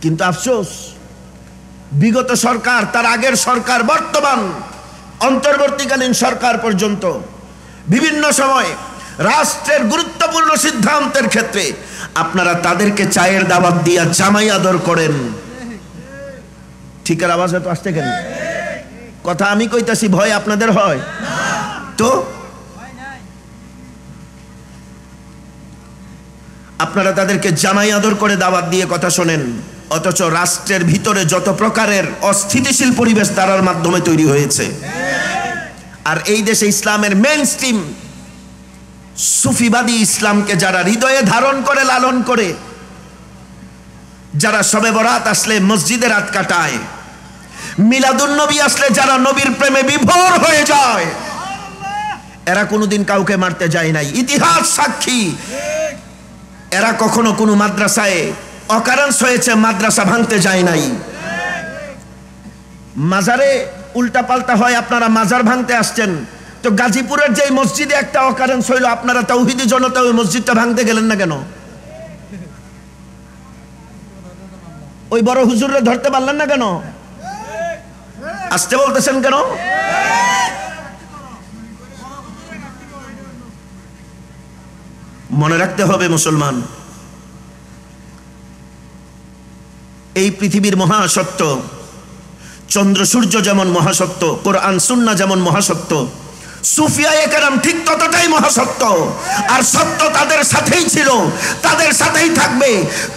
কিন্তু আফসোস, বিগত সরকার, তার আগের সরকার, বর্তমান অন্তর্বর্তীকালীন সরকার পর্যন্ত বিভিন্ন সময় রাষ্ট্রের গুরুত্বপূর্ণ সিদ্ধান্তের ক্ষেত্রে আপনারা তাদেরকে চায়ের দাওয়াত দিয়া জামাই আদর করেন। ঠিকের আওয়াজ তো আসতে কেন? কথা আমি কইতাছি, ভয় আপনাদের হয় তো? আপনারা তাদেরকে জামাই আদর করে দাওয়াত দিয়ে কথা শোনেন, অথচ রাষ্ট্রের ভিতরে যত প্রকারের অস্থিতিশীল পরিবেশ তার মাধ্যমে তৈরি হয়েছে। আর এই দেশে ইসলামের মেইন স্ট্রিম সুফিবাদী ইসলামকে যারা হৃদয়ে ধারণ করে, লালন করে, যারা শবে বরাত আসলে মসজিদে রাত কাটায়, মিলাদুন নবী আসলে যারা নবীর প্রেমে বিভোর হয়ে যায়, এরা কোনোদিন কাউকে মারতে যায় নাই। ইতিহাস সাক্ষী, এরা কখনো কোনো মাদ্রাসায় অকারেন্স হয়েছে, মাদ্রাসা ভাঙতে যায় নাই। মাজারে উল্টা পাল্টা হয়, আপনারা মাজার ভাঙতে আসছেন, তো গাজীপুরের যে মসজিদে একটা অকারেন্স হইল, আপনারা তাওহীদি জনতা ওই মসজিদটা ভাঙতে গেলেন না কেন? ওই বড় হুজুররে ধরতে পারলেন না কেন? আসতে বলতেছেন কেন? মনে রাখতে হবে মুসলমান, এই পৃথিবীর মহাসত্য, চন্দ্র সূর্য যেমন মহাসত্য, কোরআন সুন্নাহ যেমন মহাসত্য, সুফিয়ায়ে কেরাম ঠিক ততটাই মহাসত্য। আর সত্য তাদের সাথেই ছিল, তাদের সাথেই থাকবে।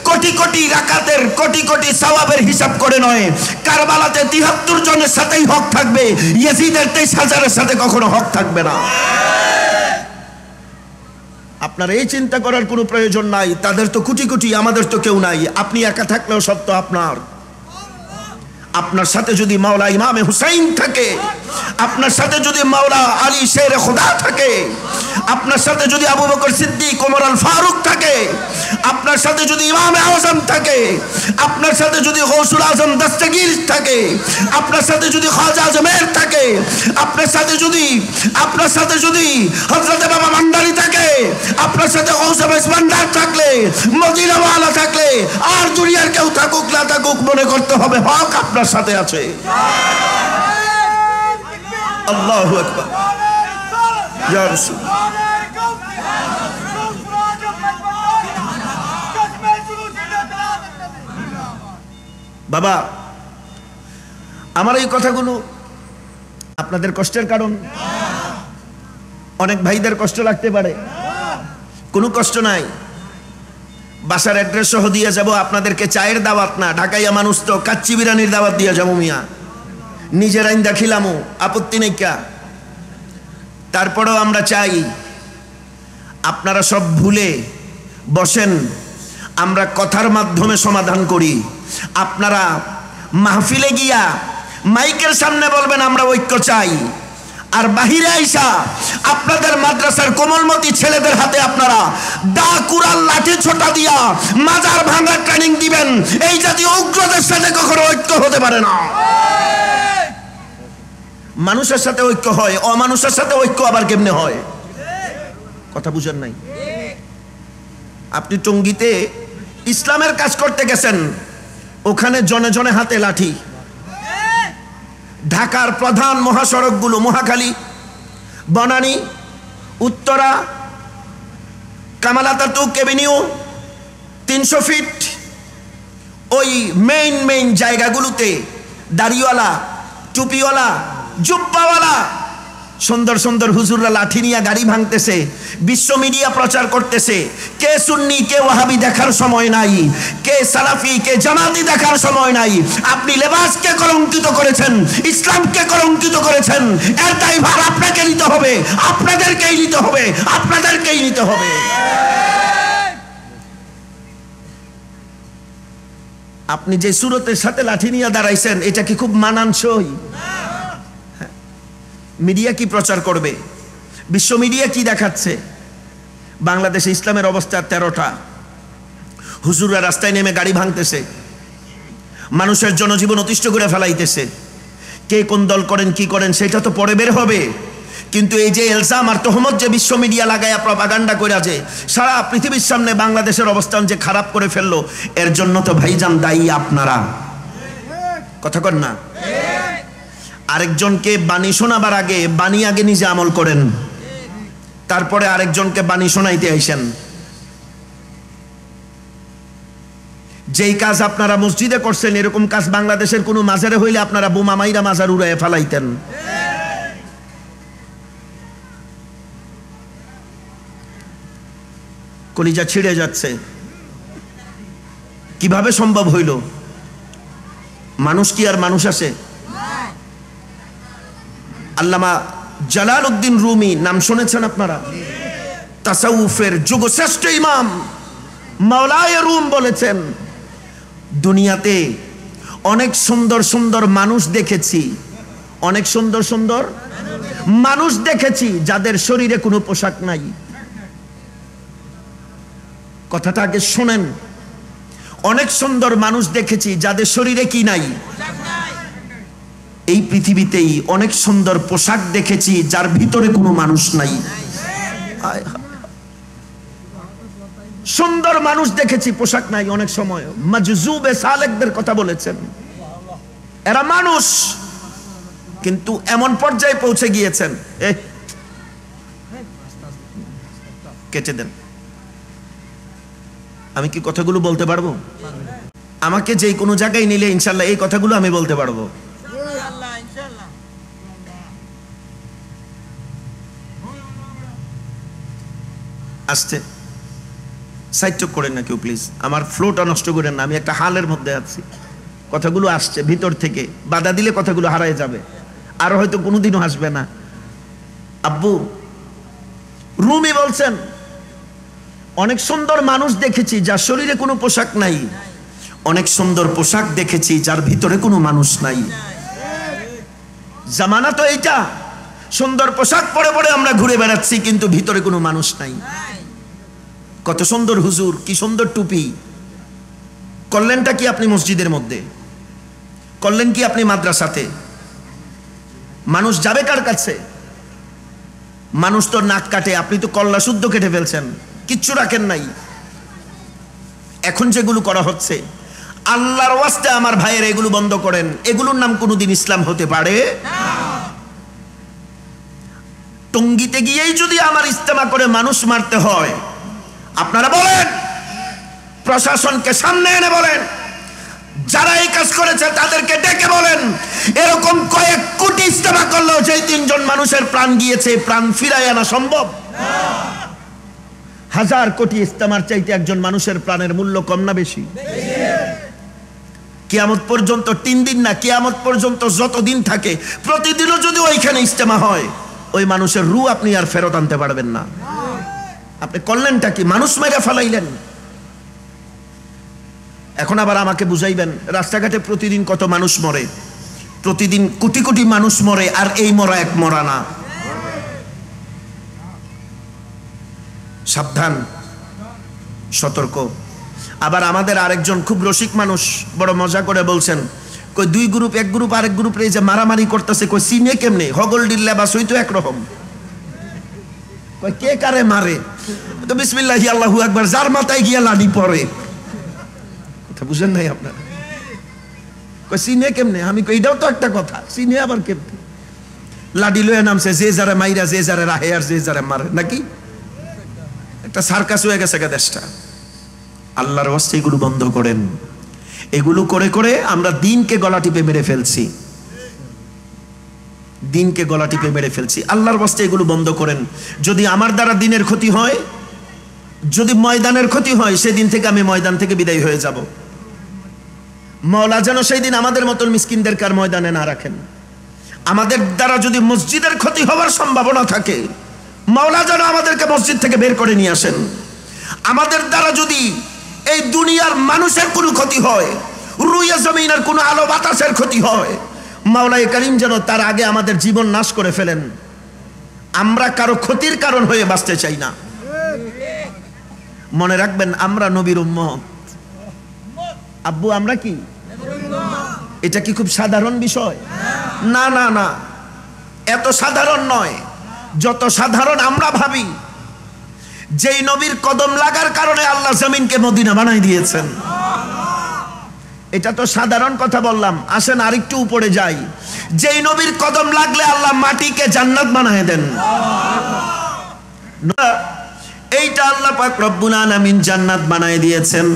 কোটি কোটি রাকাতের, কোটি কোটি সওয়াবের হিসাব করে নয়। কারবালাতে ৭৩ জনের সাথেই হক থাকবে, ইয়াজিদের ২৩,০০০-এর সাথে কখনো হক থাকবে না। আপনার এই চিন্তা করার কোনো প্রয়োজন নাই, তাদের তো কোটি কোটি, আমাদের তো কেউ নাই। আপনি একা থাকলেও সত্য আপনার। আপনার সাথে যদি মাওলা ইমামে হুসাইন থাকে, আপনার সাথে যদি মাওলা আলী শের খোদা থাকে, আপনার সাথে যদি আবু বকর সিদ্দিক, ওমর আল ফারুক থাকে, আপনার সাথে যদি ইমামে আজম থাকে, আপনার সাথে যদি গৌসুল আজম দস্তগীর থাকে, আপনার সাথে যদি খাজা আজমের থাকে, আপনার সাথে যদি হযরত বাবা ভান্ডারী থাকে, আপনার সাথে গৌস ভান্ডার থাকলে, মদিনা ওয়ালা থাকলে, আর দুনিয়ার কেউ থাকুক না থাকুক, মনে করতে হবে হক আপনার সাথে আছে। আল্লাহু আকবার, ইয়া রাসূল। বাবা, আমার এই কথাগুলো আপনাদের কষ্টের কারণ, অনেক ভাইদের কষ্ট লাগতে পারে, কোনো কষ্ট নাই। বাসার অ্যাড্রেস সহ দিয়ে যাব আপনাদেরকে, চায়ের দাওয়াত না, ঢাকাইয়া মানুষ তো কাচ্চি বিরিয়ানির দাওয়াত দিয়ে যাবো মিয়া। নিজের আইন দেখিলামও, আপত্তি নেই কা। তারপরেও আমরা চাই আপনারা সব ভুলে বসেন, আমরা কথার মাধ্যমে সমাধান করি। আপনারা মাহফিলে গিয়া মাইকের সামনে বলবেন আমরা ঐক্য চাই, আর বাহিরে আইসা আপনাদের মাদ্রাসার কোমলমতি ছেলেদের হাতে আপনারা দা কুরাল লাঠি ছোটা দিয়া মাজার ভাঙার ট্রেনিং দিবেন। এই জাতীয় উগ্রদের সাথে কখনো ঐক্য হতে পারে না। মানুষের সাথে ঐক্য হয়, অমানুষের সাথে ঐক্য আবার কেমনে হয়? কথা বুঝেন নাই? আপনি টঙ্গীতে ইসলামের কাজ করতে গেছেন, ওখানে জনে জনে হাতে লাঠি। ঢাকার প্রধান মহাসড়কগুলো মহাখালী, বনানী, উত্তরা, কামাল আতাতুর্ক এভিনিউ, 300 ফিট, ওই মেইন জায়গাগুলোতে দাড়িওয়ালা, টুপিওয়ালা, জুব্বাওয়ালা সুন্দর সুন্দর হুজুররা লাঠি নিয়ে গাড়ি ভাঙতেছে, বিশ্ব মিডিয়া প্রচার করতেছে। কে সুন্নি কে ওয়াহাবি দেখার সময় নাই, কে সালাফি কে জামাতি দেখার সময় নাই। আপনি লেবাসকে কলঙ্কিত করেছেন, ইসলামকে কলঙ্কিত করেছেন, এর দায়ভার আপনাকে নিতে হবে, আপনাদেরকেই নিতে হবে, আপনাদেরকেই নিতে হবে। আপনি যে সুরতের সাথে লাঠি নিয়ে দাঁড়াইছেন, এটা কি খুব মানানসই? মিডিয়া কি প্রচার করবে? বিশ্ব মিডিয়া কি দেখাচ্ছে? বাংলাদেশে ইসলামের অবস্থা 13টা। হুজুররা রাস্তায় নেমে গাড়ি ভাঙতেছে, মানুষের জনজীবন অতিষ্ঠ করে ফেলাইতেছে। কে কোন দল করেন কি করেন সেটা তো পরে বের হবে, কিন্তু এই যে এলজাম আর তহমত যে বিশ্ব মিডিয়া লাগায়া প্রপাগান্ডা করে যে সারা পৃথিবীর সামনে বাংলাদেশের অবস্থান যে খারাপ করে ফেললো, এর জন্য তো ভাইজান দায়ী আপনারা। কথা কন না? আরেকজনকে বাণী শোনাবার আগে বাণী আগে নিজে আমল করেন, তারপরে আরেকজনকে বাণী শোনাইতে আইসেন। যেই কাজ আপনারা মসজিদে করছেন, এরকম কাজ বাংলাদেশের কোনো মাজারে হইলে আপনারা বোমা মাইরা মাজার উড়াইয়া ফেলাইতেন। কলিজা ছিঁড়ে যাচ্ছে। কিভাবে সম্ভব হইল? মানুষ কি আর মানুষ আছে? আল্লামা জালালউদ্দিন রুমি নাম শুনেছেন আপনারা? তাসাউফের যুগশ্রেষ্ঠ ইমাম মাওলায়ে রুম বলেছেন, দুনিয়াতে অনেক সুন্দর সুন্দর মানুষ দেখেছি, অনেক সুন্দর সুন্দর মানুষ দেখেছি যাদের শরীরে কোনো পোশাক নাই। কথাটা আগে শোনেন। অনেক সুন্দর মানুষ দেখেছি যাদের শরীরে কি নাই। এই পৃথিবীতেই অনেক সুন্দর পোশাক দেখেছি যার ভিতরে কোনো মানুষ নাই। সুন্দর মানুষ দেখেছি, পোশাক নাই। অনেক সময় মাজজুবে সালেকদের কথা বলেছেন, এরা মানুষ কিন্তু এমন পর্যায়ে পৌঁছে গিয়েছেন। কেটে দেন। আমি কি কথাগুলো বলতে পারবো? আমাকে যে কোনো জায়গায় নিলে ইনশাল্লাহ এই কথাগুলো আমি বলতে পারবো। আসছে সাইড করেন না কেউ প্লিজ, আমার ফ্লোটা নষ্ট করেন না। আমি একটা হালের মধ্যে আছি, কথাগুলো আসছে ভিতর থেকে, বাধা দিলে কথাগুলো হারায় যাবে, আর হয়তো কোনোদিনও আসবে না। আব্বু রুমি বলছেন, অনেক সুন্দর মানুষ দেখেছি যার শরীরে কোনো পোশাক নাই, অনেক সুন্দর পোশাক দেখেছি যার ভিতরে কোনো মানুষ নাই। জামানা তো এইটা, সুন্দর পোশাক পরে পরে আমরা ঘুরে বেড়াচ্ছি কিন্তু ভিতরে কোনো মানুষ নাই। কত সুন্দর হুজুর, কি সুন্দর টুপি। করলেনটা কি আপনি মসজিদের মধ্যে? করলেন কি আপনি মাদ্রাসাতে? মানুষ যাবে কার কাছে? মানুষ তো নাক কাটে, আপনি তো কল্লা শুদ্ধ কেটে ফেলছেন, কিচ্ছু রাখেন নাই। এখন যেগুলো করা হচ্ছে, আল্লাহর ওয়াস্তে আমার ভাইয়ের এগুলো বন্ধ করেন। এগুলোর নাম কোনোদিন ইসলাম হতে পারে না। টঙ্গীতে গিয়েই যদি আমার ইস্তেমা করে মানুষ মারতে হয়, আপনারা বলেন, প্রশাসনকে সামনে এনে বলেন, যারা এই কাজ করেছে তাদেরকে ডেকে বলেন, এরকম কয়েক কোটি ইস্তেমা করলেও যে 3 জন মানুষের প্রাণ গিয়েছে, প্রাণ ফিরাই আনা সম্ভব? 1000 কোটি ইস্তেমার চাইতে একজন মানুষের প্রাণের মূল্য কম না বেশি? কিয়ামত পর্যন্ত 3 দিন না, কিয়ামত পর্যন্ত যত দিন থাকে প্রতিদিনও যদি ওইখানে ইজতেমা হয়, ওই মানুষের রূহ আপনি আর ফেরত আনতে পারবেন না। আপনি করলেনটা কি? মানুষ মেরে ফেলাইলেন। এখন আবার আমাকে বুঝাইবেন রাস্তাঘাটে প্রতিদিন কত মানুষ মরে, প্রতিদিন কোটি কোটি মানুষ মরে, আর এই মরা এক মরা না। সাবধান, সতর্ক। আবার আমাদের আরেকজন খুব রসিক মানুষ বড় মজা করে বলছেন, কই 2 গ্রুপ, এক গ্রুপ আরেক গ্রুপে যে মারামারি করতেছে, কই চিনে কেমনে? হগলডির লেবাস হইতো একরকম, কই কে কারে মারে? তো বিসমিল্লাহি আল্লাহু আকবার, যার মাথায় গিয়া লাঠি পড়ে। কথা বুঝেন নাই আপনারা? কই চিনে কেমনে? আমি কই এটাও তো একটা কথা, চিনে আবার কেমনে? লাঠি লয়ে নামছে, যে যারে মাইরা যে যারে রাহে আর যে যারে মারে, নাকি একটা সার্কাস হয়ে গেছে দেশটা। আল্লাহর ওয়াস্তে এগুলো বন্ধ করেন। এগুলো করে করে আমরা দিনকে গলা টিপে মেরে ফেলছি, দিনকে গলা টিপে মেরে ফেলছি। আল্লাহর ওয়াস্তে এগুলো বন্ধ করেন। যদি আমার দ্বারা দিনের ক্ষতি হয়, যদি ময়দানের ক্ষতি হয়, সেদিন থেকে আমি ময়দান থেকে বিদায় হয়ে যাব। মাওলা যেন সেই দিন আমাদের মতন মিসকিনদেরকে আর ময়দানে না রাখেন। আমাদের দ্বারা যদি মসজিদের ক্ষতি হওয়ার সম্ভাবনা থাকে, মাওলা যেন আমাদেরকে মসজিদ থেকে বের করে নিয়ে আসেন। আমাদের দ্বারা যদি এই দুনিয়ার মানুষের কোনো ক্ষতি হয়, রুইয়া জমিনের কোনো আলো বাতাসের ক্ষতি হয়, মাওলাই করিম যেন তার আগে আমাদের জীবন নাশ করে ফেলেন। আমরা কারো ক্ষতির কারণ হয়ে বাঁচতে চাই না। মনে রাখবেন, আমরা নবীর উম্মত। আব্বু আমরা কি? এটা কি খুব সাধারণ বিষয়? না না না, এত সাধারণ নয়। যত সাধারণ আমরা ভাবি। যেই নবীর কদম লাগার কারণে আল্লাহ জমিনকে মদিনা বানাই দিয়েছেন, এটা তো সাধারণ কথা বললাম। আসেন আরেকটু উপরে যাই। যেই নবীর কদম লাগলে আল্লাহ মাটিকে জান্নাত বানায় দেন, এইটা আল্লাহ পাক রব্বুল আলামিন জান্নাত বানায় দিয়েছেন।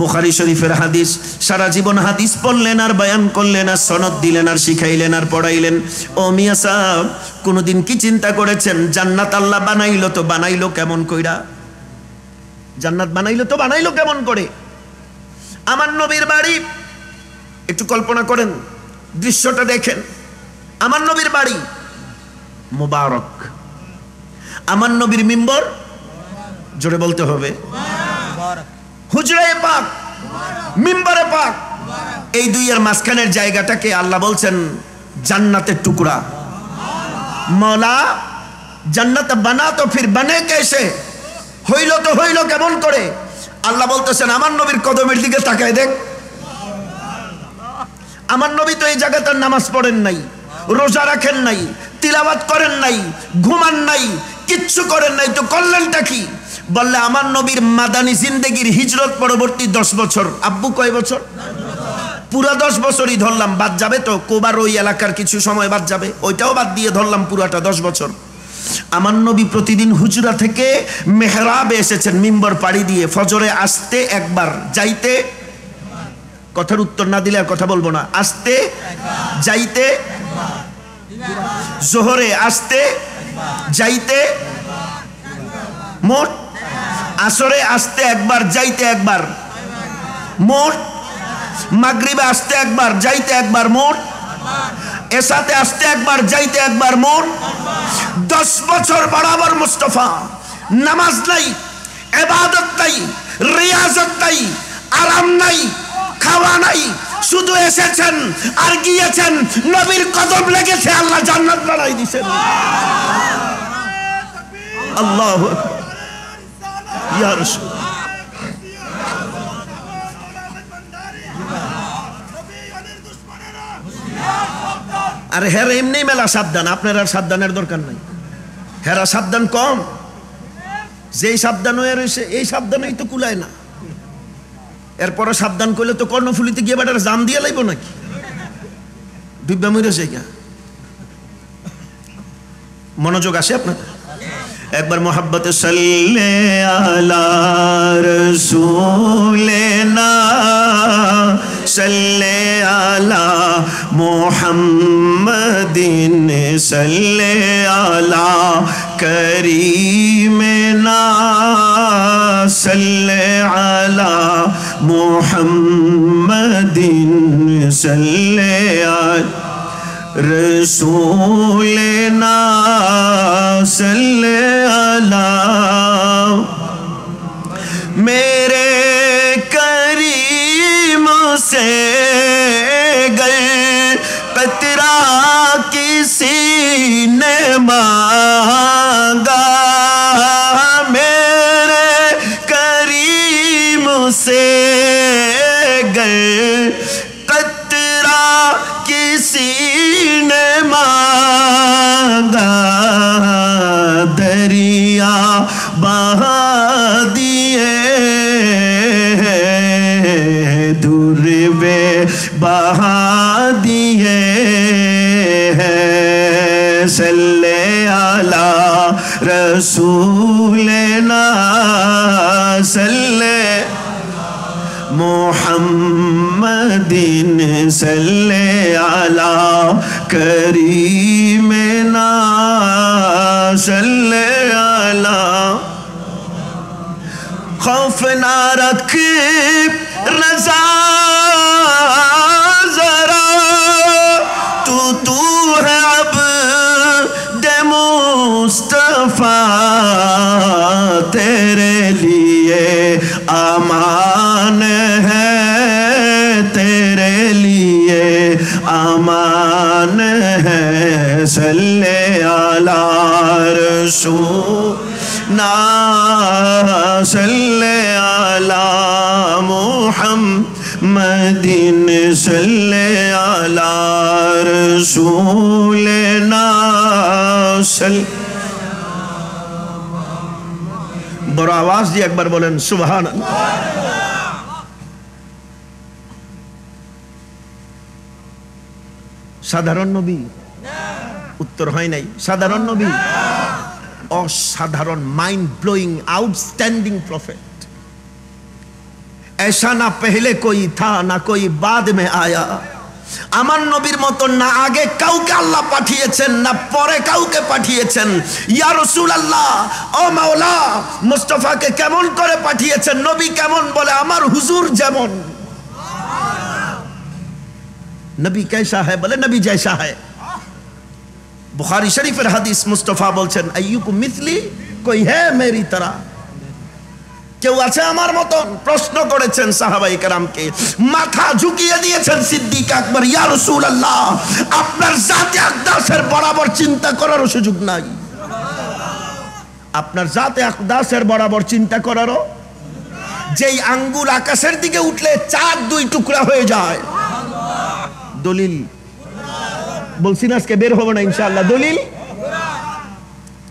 বুখারী শরীফের হাদিস। সারা জীবন হাদিস পড়লেন আর বয়ান করলেন আর সনদ দিলেন আর শিখাইলেন আর পড়াইলেন। ও মিয়া সাহেব, কোনদিন কি চিন্তা করেছেন জান্নাত আল্লাহ বানাইলো তো বানাইলো কেমন কইরা? জান্নাত বানাইলো তো বানাইলো কেমন করে? আমার নবীর বাড়ি, একটু কল্পনা করেন, দৃশ্যটা দেখেন। আমার নবীর বাড়ি মুবারক, আমার নবীর মিম্বর, জোরে বলতে হবে, হুজরায়ে পাক, মিম্বরে পাক, এই দুইয়ের মাঝখানের জায়গাটাকে আল্লাহ বলছেন জান্নাতের টুকরা। মৌলা জান্নাত বানা তো ফির বনে কেসে? হইল তো হইল কেমন করে? আল্লাহ বলতেছেন আমার নবীর কদমের দিকে তাকায় দেখ। আমার নবী তো এই জায়গাটার নামাজ পড়েন নাই, রোজা রাখেন নাই, তিলাওয়াত করেন নাই, ঘুমান নাই, কিচ্ছু করেন নাই, তো করলেনটা কি? বললে আমার নবীর মাদানী জিন্দেগির হিজরত পরবর্তী 10 বছর। আব্বু কয় বছর? পুরা 10 বছরই ধরলাম, বাদ যাবে তো কোবার ওই এলাকার কিছু সময় বাদ যাবে, ওইটাও বাদ দিয়ে ধরলাম পুরাটা 10 বছর। আমার নবী প্রতিদিন হুজরা থেকে মেহরাবে এসেছেন, মিম্বর পাড়ি দিয়ে। ফজরে আসতে একবার, যাইতে, কথার উত্তর না দিলে আর কথা বলবো না, আসতে যাইতে, জোহরে আসতে যাইতে মোট, আসরে আসতে একবার যাইতে একবার মোট, মাগরিবে আসতে একবার যাইতে একবার মোট, এসাতে আসতে একবার যাইতে একবার মোট। 10 বছর বরাবর মুস্তাফা নামাজ নাই, ইবাদত নাই, রিয়াজত নাই, আরাম নাই, খাওয়া নাই, শুধু এসেছেন আর গিয়েছেন। নবীর কদম লেগেছে, আল্লাহ জান্নাত বানাই দিয়েছেন। আল্লাহু আকবার, ইয়া রাসূল। আরে হেরা এমনি মেলা সাবধান, আপনার আর সাবধানের দরকার নাই। হেরা সাবধান কম, যেই সাবধান হয়ে রয়েছে এই সাবধানেই তো কুলায় না। এরপরে সাবধান করলে তো কর্ণফুলিতে গিয়ে বেটার জাম দিয়ে লাইব নাকি? ডুববা মরেছে গা। মনোযোগ আসে আপনার? একবার মোহাব্বতে সাল্লে আলা রাসূলিনা সাল্লে আলা মুহাম্মাদিন সাল্লে আলা করিমিনা সাল্লে আলা মুহাম্মাদিন सल्ले रसूलना सल्ले अला मेरे करीम से गए कतरा किसी ने मांगा मेरे करीम से गए कतरा किसी ने मांगा दरिया बहा दिए दुर्बे बहा दिए सल्ले अला रसूलना सल्ले मुहम्मदिन सल्ले अला करीमना सल्ले अला खौफ ना रख रज़ा जरा तू है अब दे मुस्तफा तेरे लिए अमान है तेरे लिए अमान है सल्ले अला रसूल ना सल्ले अला मुहम्मदिन सल्ले अला रसूलना सल्ले बड़ा आवाज दिए एक बार बोलें सुभान अल्लाह साधारण नबी उत्तर है नहीं साधारण नबी असाधारण माइंड ब्लोइंग आउटस्टैंडिंग प्रॉफिट ऐसा ना पहले कोई था ना कोई बाद में आया আমার নবীর মত না আগে কাউকে আল্লাহ পাঠিয়েছেন না পরে কাউকে পাঠিয়েছেন ইয়া রাসূলুল্লাহ ও মাওলা মুস্তাফাকে কেমন করে পাঠিয়েছেন নবী কেমন বলে আমার হুজুর যেমন নবী कैसा है बोले नबी जैसा है बुखारी शरीफের হাদিস মুস্তাফা বলছেন আইয়ুকুম মিথলি कोई है मेरी तरह কেউ আছে আমার মতন প্রশ্ন করেছেন সাহাবায়ে কেরামকে মাথা ঝুঁকিয়ে দিয়েছেন সিদ্দিক আকবর ইয়া রাসূলুল্লাহ আপনার জাতে আকদাসের বরাবর চিন্তা করার সুযোগ নাই আপনার জাতে আকদাসের বরাবর চিন্তা করারও যেই আঙ্গুল আকাশের দিকে উঠলে চাঁদ দুই টুকরা হয়ে যায় দলিল বলছি না আজকে বের হবে না ইনশাআল্লাহ দলিল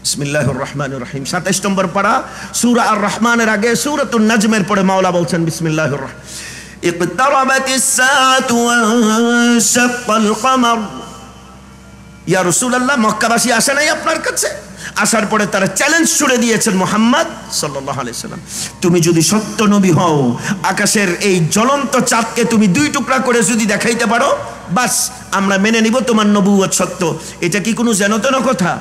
বিসমিল্লাহির রহমানির রহিম 27 নম্বর পারা সূরা আর রহমানের আগে সূরাতুন নাজমের পরে মাওলা বলছেন বিসমিল্লাহির রহমান ইকতারাবাতিস সাআতু ওয়ানশাক্কাল কমার ইয়া রাসূলুল্লাহ মক্কাবাসী আসে নাই আপনার কাছে আসার পরে তারা চ্যালেঞ্জ ছুড়ে দিয়েছেন মুহাম্মদ সাল্লাল্লাহু আলাইহি সাল্লাম তুমি যদি সত্য নবী হও আকাশের এই জ্বলন্ত চাঁদকে তুমি দুই টুকরা করে যদি দেখাইতে পারো বাস আমরা মেনে নিব তোমার নবুয়ত সত্য এটা কি কোনো যেনতেন কথা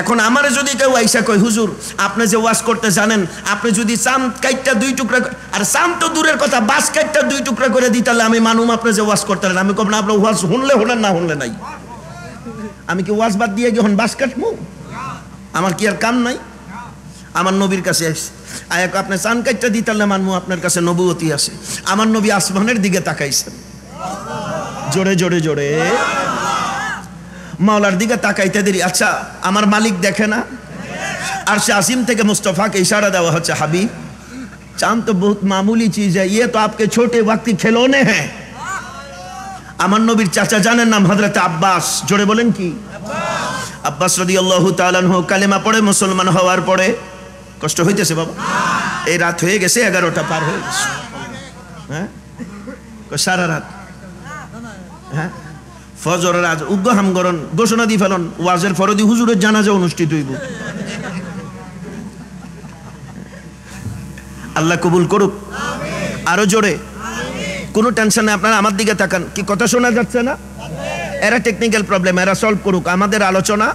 এখন আমারে যদি কেউ আইসা কয় হুজুর আপনি যে ওয়াজ করতে জানেন আপনি যদি চাঁদ কাইটটা দুই টুকরা আর চাঁদ তো দূরের কথা বাস কাইটটা দুই টুকরা করে দিতালে আমি মানুম আপনি যে ওয়াজ করতে আমি কব না আপনি ওয়াজ শুনলে হলেন না শুনলে নাই আমি কি ওয়াজ বাদ দিয়ে গিয়ে বাস কাটমু আমার কি আর কাম নাই আমার নবীর কাছে আসছে আয়া আপনি চাঁদ কাইটটা দিতালে মানমু আপনার কাছে নবুয়তি আছে আমার নবী আসমানের দিকে তাকাইছেন জোরে জোরে জোরে মাওলার দিকে তাকাইতে দেরি আচ্ছা আমার মালিক দেখে না আরশে আজিম থেকে মুস্তাফাকে ইশারা দেওয়া হচ্ছে হাবিব चांद तो बहुत मामूली चीज है ये तो आपके छोटे वक्त खिलौने हैं আমার নবীর চাচা জানেন নাম হযরত আব্বাস জোরে বলেন কি আব্বাস রাদিয়াল্লাহু তাআলা আনহু কালেমা পড়ে মুসলমান হওয়ার পরে কষ্ট হইতেছে বাবা এই রাত হয়ে গেছে 11টা পার হয়ে গেছে হ্যাঁ সারা রাত হ্যাঁ ফজরের আজ উগ্র হামগরণ ঘোষণা দি ফেলন ওয়াজের ফরদি হুজুরের জানাজা অনুষ্ঠিত হইব আল্লাহ কবুল করুক আমিন আরো জোরে আমিন কোনো টেনশন নেই আপনারা আমার দিকে তাকান কি কথা শোনা যাচ্ছে না এরা টেকনিক্যাল প্রবলেম এরা সলভ করুক আমাদের আলোচনা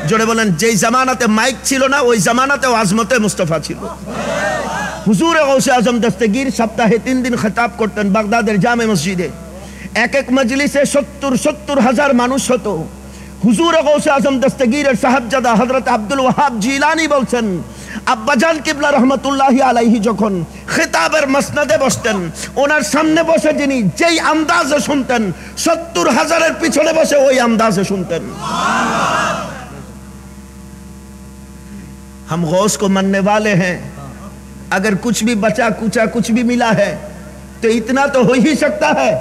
জোরে বলেন যেই জামানাতে মাইক ছিল না ওই জামানাতে আজমতে মুস্তাফা ছিল হুজুর গৌসে আজম দস্তগীর সপ্তাহে 3 দিন খেতাব করতেন বাগদাদের জামে মসজিদে এক এক মজলিসে 70 হাজার মানুষ হতো। হুজুর গৌসে আজম দস্তগীরের সাহেবজাদা হযরত আব্দুল ওয়াহাব জিলানী বলছেন, আব্বাজান কিবলা রহমতুল্লাহি আলাইহি যখন খিতাবের মসনদে বসতেন, ওনার সামনে বসে যিনি যেই আন্দাজে শুনতেন, 70 হাজারের পিছনে বসে ওই আন্দাজে শুনতেন। हम गौस को मानने वाले हैं, अगर कुछ भी बचा कुचा कुछ भी मिला है तो इतना तो हो ही सकता है।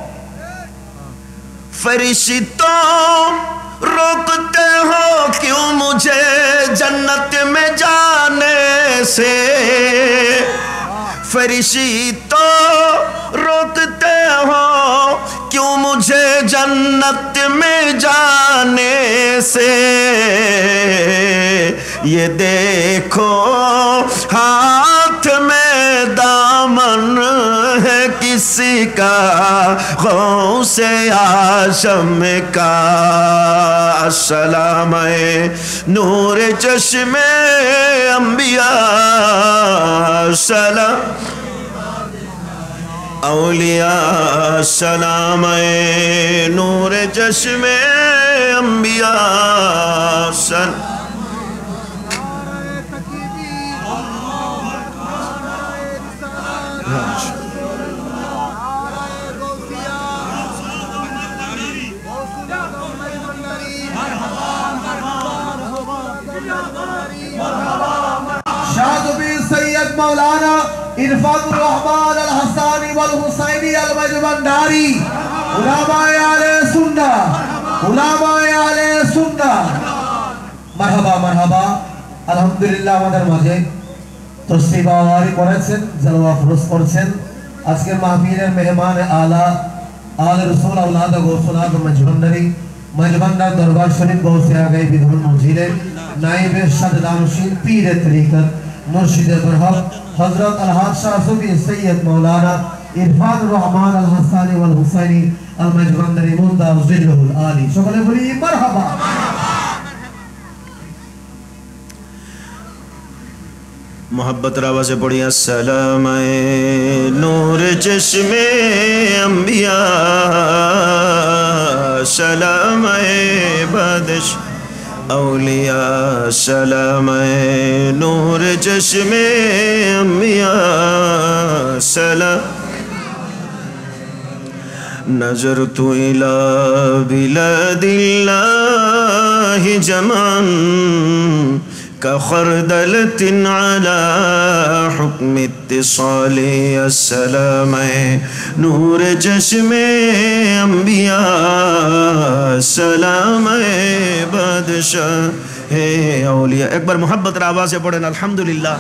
फरिश्तों रोकते हो क्यों मुझे जन्नत में जाने से, फरिश्तों रोकते हो क्यों मुझे जन्नत में जाने से, ये देखो हाथ में दामन है किसी का, गौसे आशम का। अस्सलाम नूर चश्मे अंबिया, सलाम औलिया, सलाम नूर चश्मे अंबिया, सलाम। सैयद मौलाना इरफानुर रहमान अल हसानी वल हुसैनी अल मजबंदारी, उलामाए आले सुन्नाह, उलामाए आले सुन्नाह। মারহাবা মারহাবা। আলহামদুলিল্লাহ আমাদের মাঝে তসরিফ আওয়ারি করেছেন, জালওয়া ফরজ করছেন। আজকের মাহফিলের মেহমান আলা আলে রাসূল আওলাদ গৌসুল আজম মজবন্দার দরবার শরীফ গৌসে আগাই বিধুল মঞ্জিলে নায়েবে সাদানুশীন পীর তরিকত मुर्शिद बरहक हजरत अलहाज शाह सूफी सैयद मौलाना इरफानुर रहमान अल हसानी वल हुसैनी अल मजबंदरी मुमताज जिल्लुल आली। সকলে বলি মারহাবা। मोहब्बत आवाज़ें पढ़ी। अस्सलाम नूर चश्मे अंबिया, सलाम बदश औलिया, सलाम नूर चश्मे अंबिया, सलाम। नज़रतु इला बिलादिल्लाहि जमान कखरदलतिन अला हुक्म इत्तिसाली, अस्सलाम नूर चश्मे अंबिया, सलाम बादशाह है औलिया। एक बार मोहब्बत आवाज़ से पढ़ें अल्हम्दुलिल्लाह।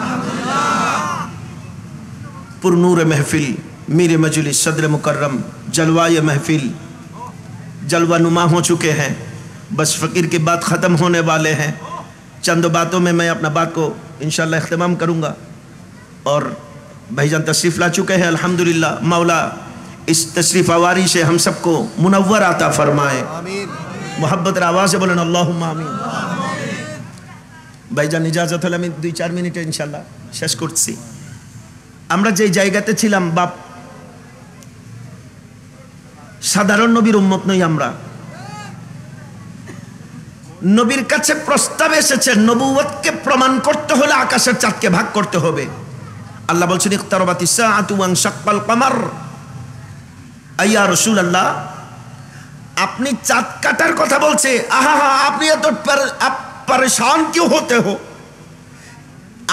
पुरनूर महफिल मीर मजलिस सदर मुकर्रम जलवाए महफिल जलवा नुमा हो चुके हैं, बस फ़कीर की बात ख़त्म होने वाले हैं। चंद बातों में मैं अपना बात को इंशाअल्लाह इख्तिमाम करूँगा। और भाईजान तशरीफ़ ला चुके हैं अल्हम्दुलिल्लाह। मौला इस तशरीफ़ आवारी से हम सबको मुनव्वर आता फरमाए। मोहब्बत आवाज़ से बोलें अल्लाहुम्मा आमीन। ভাইজান ইজাজত হলে আমি 2-4 মিনিটে ইনশাআল্লাহ শেষ করছি। আমরা যে জায়গাতে ছিলাম বাপ, সাধারণ নবীর উম্মত নই আমরা। নবীর কাছে প্রস্তাব এসেছে নবুয়তকে প্রমাণ করতে হলে আকাশের চাঁদকে ভাগ করতে হবে। আল্লাহ বলছেন ইকতারাবাতিস সাআতু ওয়ানশাক্কাল কমার। আইয়া রাসূলুল্লাহ, আপনি চাঁদ কাটার কথা বলছে, আহা আপনি এত परेशान क्यों होते हो,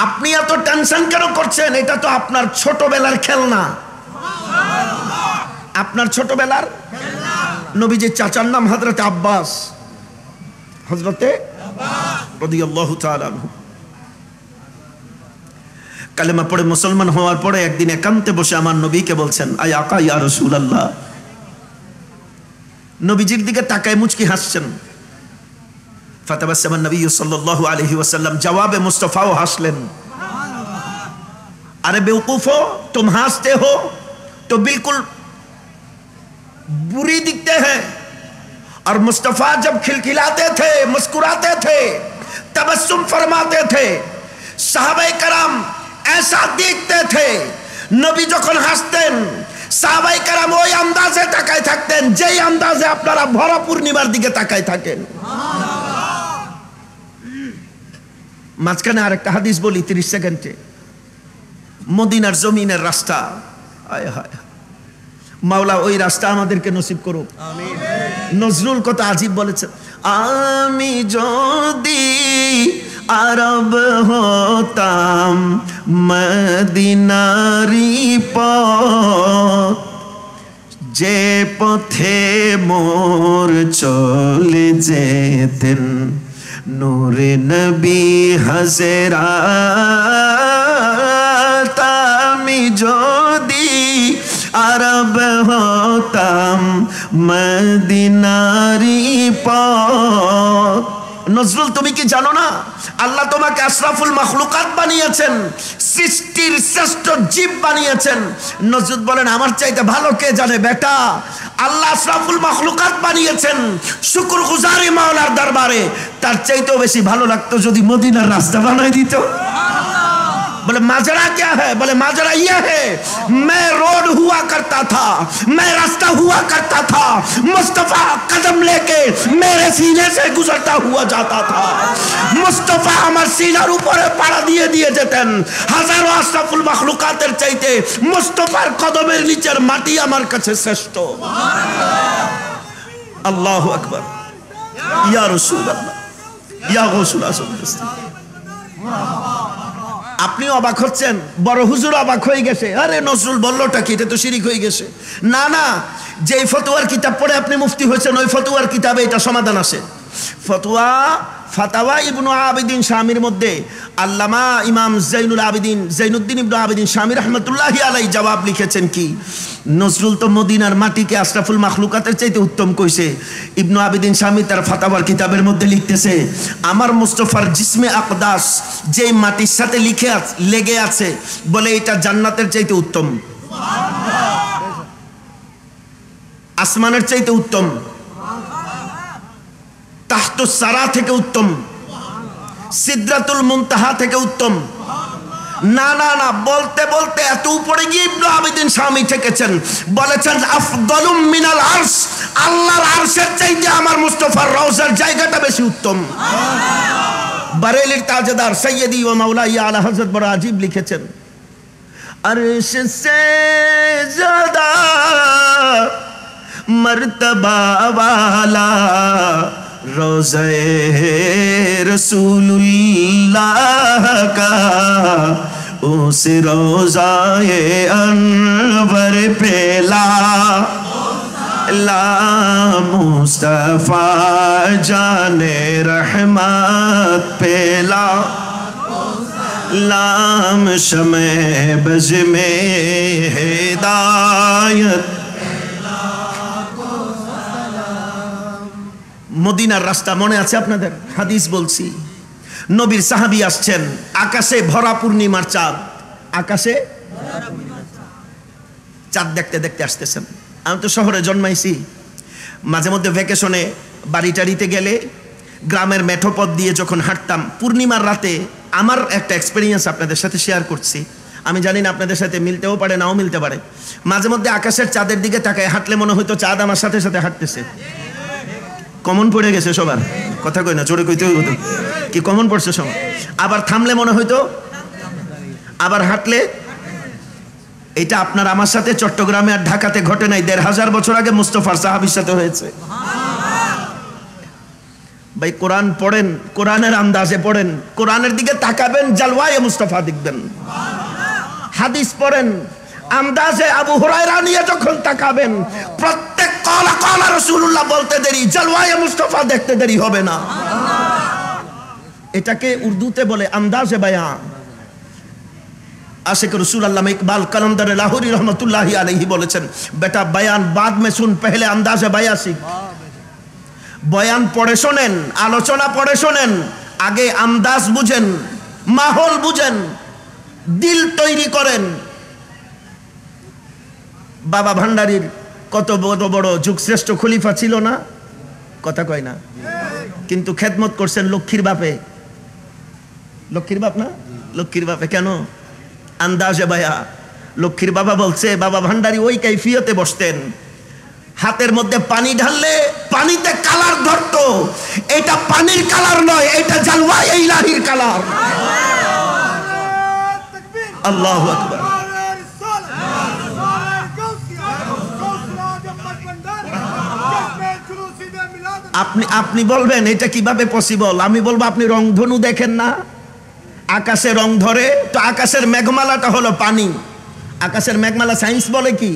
আপনি এত টেনশন কেন করছেন? এটা তো আপনার ছোটবেলার খেলনা, আপনার ছোটবেলার খেলনা। নবীজির চাচার নাম হযরত আব্বাস, হযরতে আব্বাস রাদিয়াল্লাহু তাআলা আনহু। কালেমা পড়ে মুসলমান হওয়ার পরে একদিন একান্তে বসে আমার নবীকে বলছেন, আয় আকা ইয়া রাসূলুল্লাহ। নবীজির দিকে তাকায় মুচকি হাসছেন। फतबस्सम नबी सल्लल्लाहु अलैहि वसल्लम, जवाब मुस्तफ़ा हंसलेन। अरे बेवकूफो, तुम हंसते हो तो बिल्कुल बुरी दिखते हैं। और मुस्तफ़ा जब खिलखिलाते थे, मुस्कुराते थे, तबस्सुम फरमाते थे, सहाबे कराम ऐसा देखते थे। नबी যখন হাসতেন সাহাবায়ে কেরাম ওই আন্দাজে তাকায় থাকতেন যেই আন্দাজে আপনারা ভরা পূর্ণিমার দিকে তাকায় থাকেন। মাঝখানে আরেকটা হাদিস বলি 30 সেকেন্ডে। মদিনার জমিনের রাস্তা, হায় হায়, মাওলা ওই রাস্তা আমাদেরকে নসিব করুক। আমিন। নজরুল কত আজিব বলেছেন, আমি যদি আরব হতাম মদিনারি পথ, যে পথে মোর চলে যেতেন নূরে নবী হাজরাত, আমি যদি আরব হতাম মদিনারি পথ। নজরুল তুমি কি জানো না আল্লাহ তোমাকে আশরাফুল মাখলুকাত বানিয়েছেন, সৃষ্টির শ্রেষ্ঠ জীব বানিয়েছেন। নজরুল বলেন আমার চাইতে ভালো কে জানে বেটা, আল্লাহ আশরাফুল মাখলুকাত বানিয়েছেন শুকরগুজারি মাওলার দরবারে। তার চাইতেও বেশি ভালো লাগতো যদি মদিনার রাস্তা বানাই দিত। बोले माजरा क्या है? बोले माजरा ये है, मैं रोड हुआ करता था, मैं रास्ता हुआ करता था, मुस्तफा कदम लेके मेरे सीने से गुजरता हुआ जाता था। मुस्तफा আমার সিনার উপরে পাড়া দিয়ে দিয়ে যেতেন। হাজারো আশরাফুল মাখলুকাতের চাইতে মুস্তফার কদমের নিচের মাটি আমার কাছে শ্রেষ্ঠ। আল্লাহু আকবার, ইয়া রাসূলুল্লাহ, ইয়া গাউসুল আজম। আপনি অবাক হচ্ছেন, বড় হুজুর অবাক হয়ে গেছে, আরে নজরুল বললোটা কি, এটা তো শিরিক হয়ে গেছে। না না, যেই ফতোয়ার কিতাব পড়ে আপনি মুফতি হয়েছেন ওই ফতোয়ার কিতাবে এটা সমাধান আছে। ফতোয়া ফাতাওয়া ইবনু আবিদিন শামির মধ্যে আল্লামা ইমাম জৈনুদ্দিন ইবনু আবিদিন শামি রহমতুল্লাহি আলাইহি জবাব লিখেছেন কি, নজরুল তো মদিনার মাটিকে আশরাফুল মাখলুকাতের চাইতে উত্তম কইছে। ইবনু আবিদিন শামি তার ফাতাওয়ার কিতাবের মধ্যে লিখতেছে, আমার মুস্তাফার জিসমে আকদাস যেই মাটির সাথে লেগে আছে বলে এটা জান্নাতের চাইতে উত্তম, আসমানের চাইতে উত্তম, তাহতুস সারা থেকে উত্তম, সিদরাতুল মুনতাহা থেকে উত্তম। না না না, বলতে বলতে এত উপরে গিয়ে ইবনে আবিদিন শামি ঠেকেছেন, বলেছেন আফদালুম মিনাল আরশ, আল্লাহর আরশের চাইতে আমার মুস্তাফার রওজার জায়গাটা বেশি উত্তম। বারেলির তাজদার সৈয়দি ও মাওলাই আলা হযরত বড় আজীব লিখেছেন, আরশ সে ज़्यादा मर्तबा वाला रोज़े रसूलुल्लाह का, उस रोज़ाए अनवर पे ला मुस्तफा जाने रहमत पे लाम शमे बज में हिदायत। মদিনার রাস্তা মনে আছে আপনাদের? হাদিস বলছি, নবীর সাহাবী আসছেন, আকাশে ভরা পূর্ণিমার চাঁদ, আকাশে চাঁদ দেখতে দেখতে আসতেছেন। আমি তো শহরে জন্মাইছি, মাঝে মধ্যে ভ্যাকেশনে বাড়ি টাড়িতে গেলে গ্রামের মেঠো পথ দিয়ে যখন হাঁটতাম পূর্ণিমার রাতে, আমার একটা এক্সপেরিয়েন্স আপনাদের সাথে শেয়ার করছি। আমি জানি না আপনাদের সাথে মিলতেও পারে নাও মিলতে পারে। মাঝে মধ্যে আকাশের চাঁদের দিকে তাকায় হাঁটলে মনে হয়তো চাঁদ আমার সাথে সাথে হাঁটতেছে। কমন পড়ে গেছে সবার, কথা কই না, জোরে কইতে হইতো কি, কমন পড়ছে সবার। আবার থামলে মনে হইতো, আবার হাঁটলে। এটা আপনার আমার সাথে চট্টগ্রামে আর ঢাকাতে ঘটে নাই, ১৫০০ বছর আগে মুস্তাফার সাহাবীর সাথে হয়েছে। ভাই কোরআন পড়েন, কোরআনের আন্দাজে পড়েন, কোরআনের দিকে তাকাবেন, জালওয়ায়ে মুস্তাফা দেখবেন। হাদিস পড়েন, আন্দাজে আবু হুরায়রা নিয়ে যখন তাকাবেন, প্রত্যেক কালা কালা রাসূলুল্লাহ বলতে দেরি, জালওয়ায়ে মুস্তাফা দেখতে দেরি হবে না। এটাকে উর্দুতে বলে আন্দাজে বায়ান। आशिक रसूल अल्लामा इकबाल कलंदर लाहौरी रहमतुल्लाहि अलैहि বলেছেন, बेटा बयान बाद में सुन, पहले अंदाज़े बयान सीख। बयान पढ़े शोनेन, आलोचना पढ़े शोनेन, आगे अंदाज बुझेन, माहौल बुझेन, दिल तैरी करें। बाबा भांडारीर कत बड़ बड़ যুগশ্রেষ্ঠ খলিফা ছিল না, কথা কয় না, কিন্তু খেদমত করছেন লক্ষ্মীর বাপে। লক্ষ্মীর বাপ না, লক্ষ্মীর বাপে কেন? আন্দাজে বায়া, লক্ষ্মীর বাবা বলছে, বাবা ভান্ডারী ওই কাইফিয়তে বসতেন, হাতের মধ্যে পানি ঢাললে পানিতে কালার ধরতো। এটা পানির কালার নয়, এটা জালওয়ায়ে ইলাহির কালার। আল্লাহু আকবার। আপনি বলবেন এটা কিভাবে পসিবল? আমি বলবো আপনি রংধনু দেখেন না? আকাশে রং ধরে, তো আকাশের মেঘমালাটা হলো পানি। আকাশের মেঘমালা সায়েন্স বলে কি?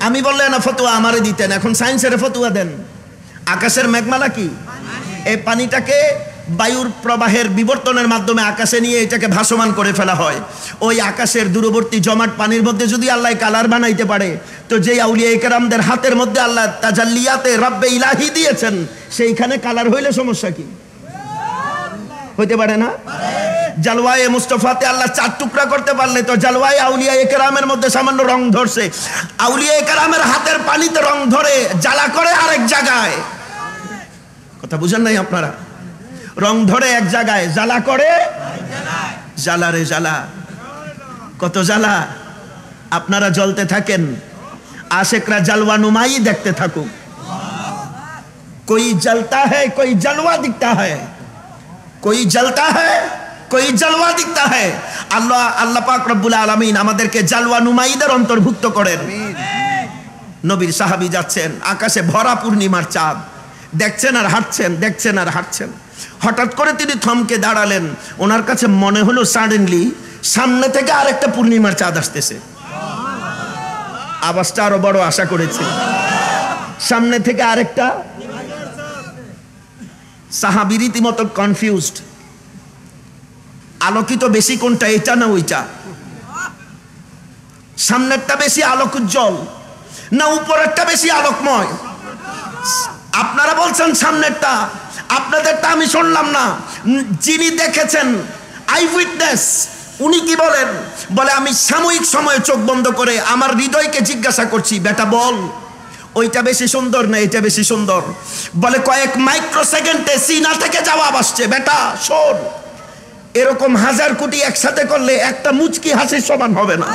আমি বললে না ফতোয়া আমারে দিতেন, এখন সায়েন্সের ফতোয়া দেন। আকাশের মেঘমালা কি? এই পানিটাকে বায়ুর প্রবাহের বিবর্তনের মাধ্যমে আকাশে নিয়ে এটাকে ভাসমান করে ফেলা হয়। ওই আকাশের দূরবর্তী জমাট পানির মধ্যে যদি আল্লাহ কালার বানাইতে পারে, তো যেই আউলিয়া ইকরামদের হাতের মধ্যে আল্লাহ তাজাল্লিয়াতে রব্বে ইলাহি দিয়েছেন, সেইখানে কালার হইলে সমস্যা কি? হইতে পারে না? জালওয়ায়ে মুস্তাফাতে আল্লাহ 4 টুকরা করতে পারলে তো জালওয়ায়ে আউলিয়া ইকরামের মধ্যে সামান্য রং ধরছে। আউলিয়া ইকরামের হাতের পানিতে রং ধরে, জ্বালা করে আরেক জায়গায়। কথা বুঝেন নাই আপনারা? রং ধরে এক জায়গায়, জ্বালা করে জ্বালা রে জ্বালা, কত জ্বালা। আপনারা জ্বলতে থাকেন, আশেকরা জালওয়া নুমাই দেখতে থাকুক। कोई जलता है, कोई जलवा दिखता है, कोई जलता है, कोई जलवा दिखता है। আল্লাহ আল্লাহ পাক রব্বুল আলামিন আমাদেরকে জালওয়া নুমাইদের অন্তর্ভুক্ত করেন। নবীর সাহাবী যাচ্ছেন, আকাশে ভরা পূর্ণিমার চাঁদ, দেখছেন আর হাঁটছেন, দেখছেন আর হাঁটছেন। হঠাৎ করে তিনি থমকে দাঁড়ালেন। ওনার কাছে মনে হলো সাডেনলি সামনে থেকে আরেকটা পূর্ণিমার চাঁদ আসতেছে। আওয়াজটা আরো বড় আশা করেছে, সামনে থেকে আরেকটা। সাহাবী রীতিমতো কনফিউজড, আলোকিত বেশি কোনটা, এটা না ওইটা? সামনেরটা বেশি আলোক উজ্জ্বল না উপরেরটা বেশি আলোকময়? আপনারা বলছেন সামনেরটা, আপনাদেরটা আমি শুনলাম না। যিনি দেখেছেন আই উইটনেস, উনি কি বলেন? বলে আমি সাময়িক সময়ে চোখ বন্ধ করে আমার হৃদয়কে জিজ্ঞাসা করছি, বেটা বল ওইটা বেশি সুন্দর না এটা বেশি সুন্দর? বলে কয়েক মাইক্রো সেকেন্ডে সিনা থেকে জবাব আসছে, বেটা শোন, এরকম 1000 কোটি একসাথে করলে একটা মুচকি হাসির সমান হবে না।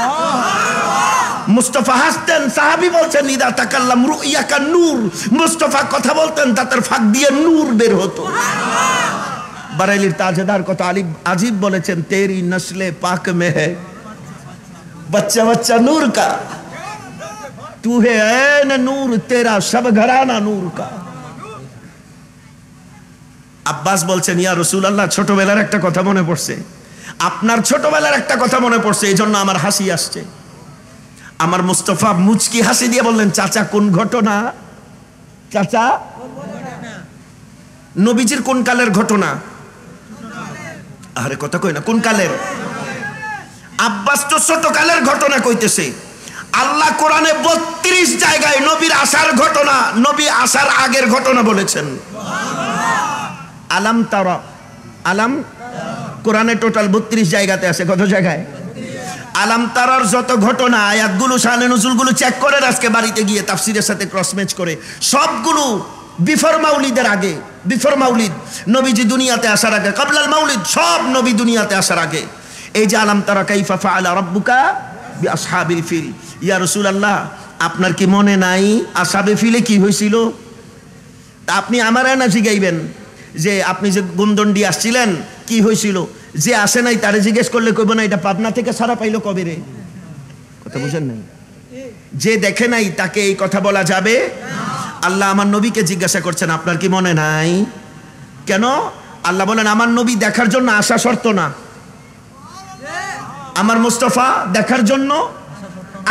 মুস্তাফা হাসতেন, সাহাবী বলছেন ইদা তাকাল্লাম রুইয়াকা নূর, মুস্তাফা কথা বলতেন তাদের ফাঁক দিয়ে নূর বের হতো। বারেলির তাজেদার কথা আলী আজিব বলেছেন, তেরি নসলে পাক মে হ্যায় बच्चा बच्चा नूर का, तू है ऐन नूर, तेरा सब घराना नूर का। আব্বাস বলছেন, ইয়া রাসূলুল্লাহ, ছোটবেলার একটা কথা মনে পড়ছে, আপনার ছোটবেলার একটা কথা মনে পড়ছে, এই জন্য আমার হাসি আসছে। আমার মুস্তাফা মুচকি হাসি দিয়ে বললেন, চাচা কোন ঘটনা? চাচা নবীজির কোন কালের ঘটনা? আরে কথা কই না, কোন কালের? আব্বাস তো ছোট কালের ঘটনা কইতেছে। আল্লাহ কোরআনে 32 জায়গায় নবীর আসার ঘটনা, নবী আসার আগের ঘটনা বলেছেন। আলাম তারা, আলাম কোরআনে টোটাল 32 জায়গাতে আছে। কত জায়গায়? আলাম তারার যত ঘটনা, আয়াতগুলো, শানে নুজুলগুলো চেক করেন আজকে বাড়িতে গিয়ে তাফসীরের সাথে ক্রস ম্যাচ করে, সবগুলো বিফর মাউলিদের আগে, বিফর মাউলিদ, নবীজি দুনিয়াতে আসার আগে, কাবলাল মাউলিদ, সব নবী দুনিয়াতে আসার আগে। এই যে আলাম তারা কাইফা ফাআলা রাব্বুকা বিআসহাবিল ফিল, ইয়া রাসূলুল্লাহ আপনার কি মনে নাই আসহাবে ফিলে কি হয়েছিল? আপনি আমার না জিগাইবেন যে আপনি যে গুমদন্ডি আসছিলেন কি হয়েছিল? যে আসে নাই তারে জিজ্ঞেস করলে কইব না এটা পাবনা থেকে সারা পাইলো কবে রে? কথা বুঝেন নাই? যে দেখে নাই তাকে এই কথা বলা যাবে? আল্লাহ আমার নবীকে জিজ্ঞাসা করছেন, আপনার কি মনে নাই? কেন? আল্লাহ বলেন, আমার নবী দেখার জন্য আসা শর্ত না, আমার মুস্তাফা দেখার জন্য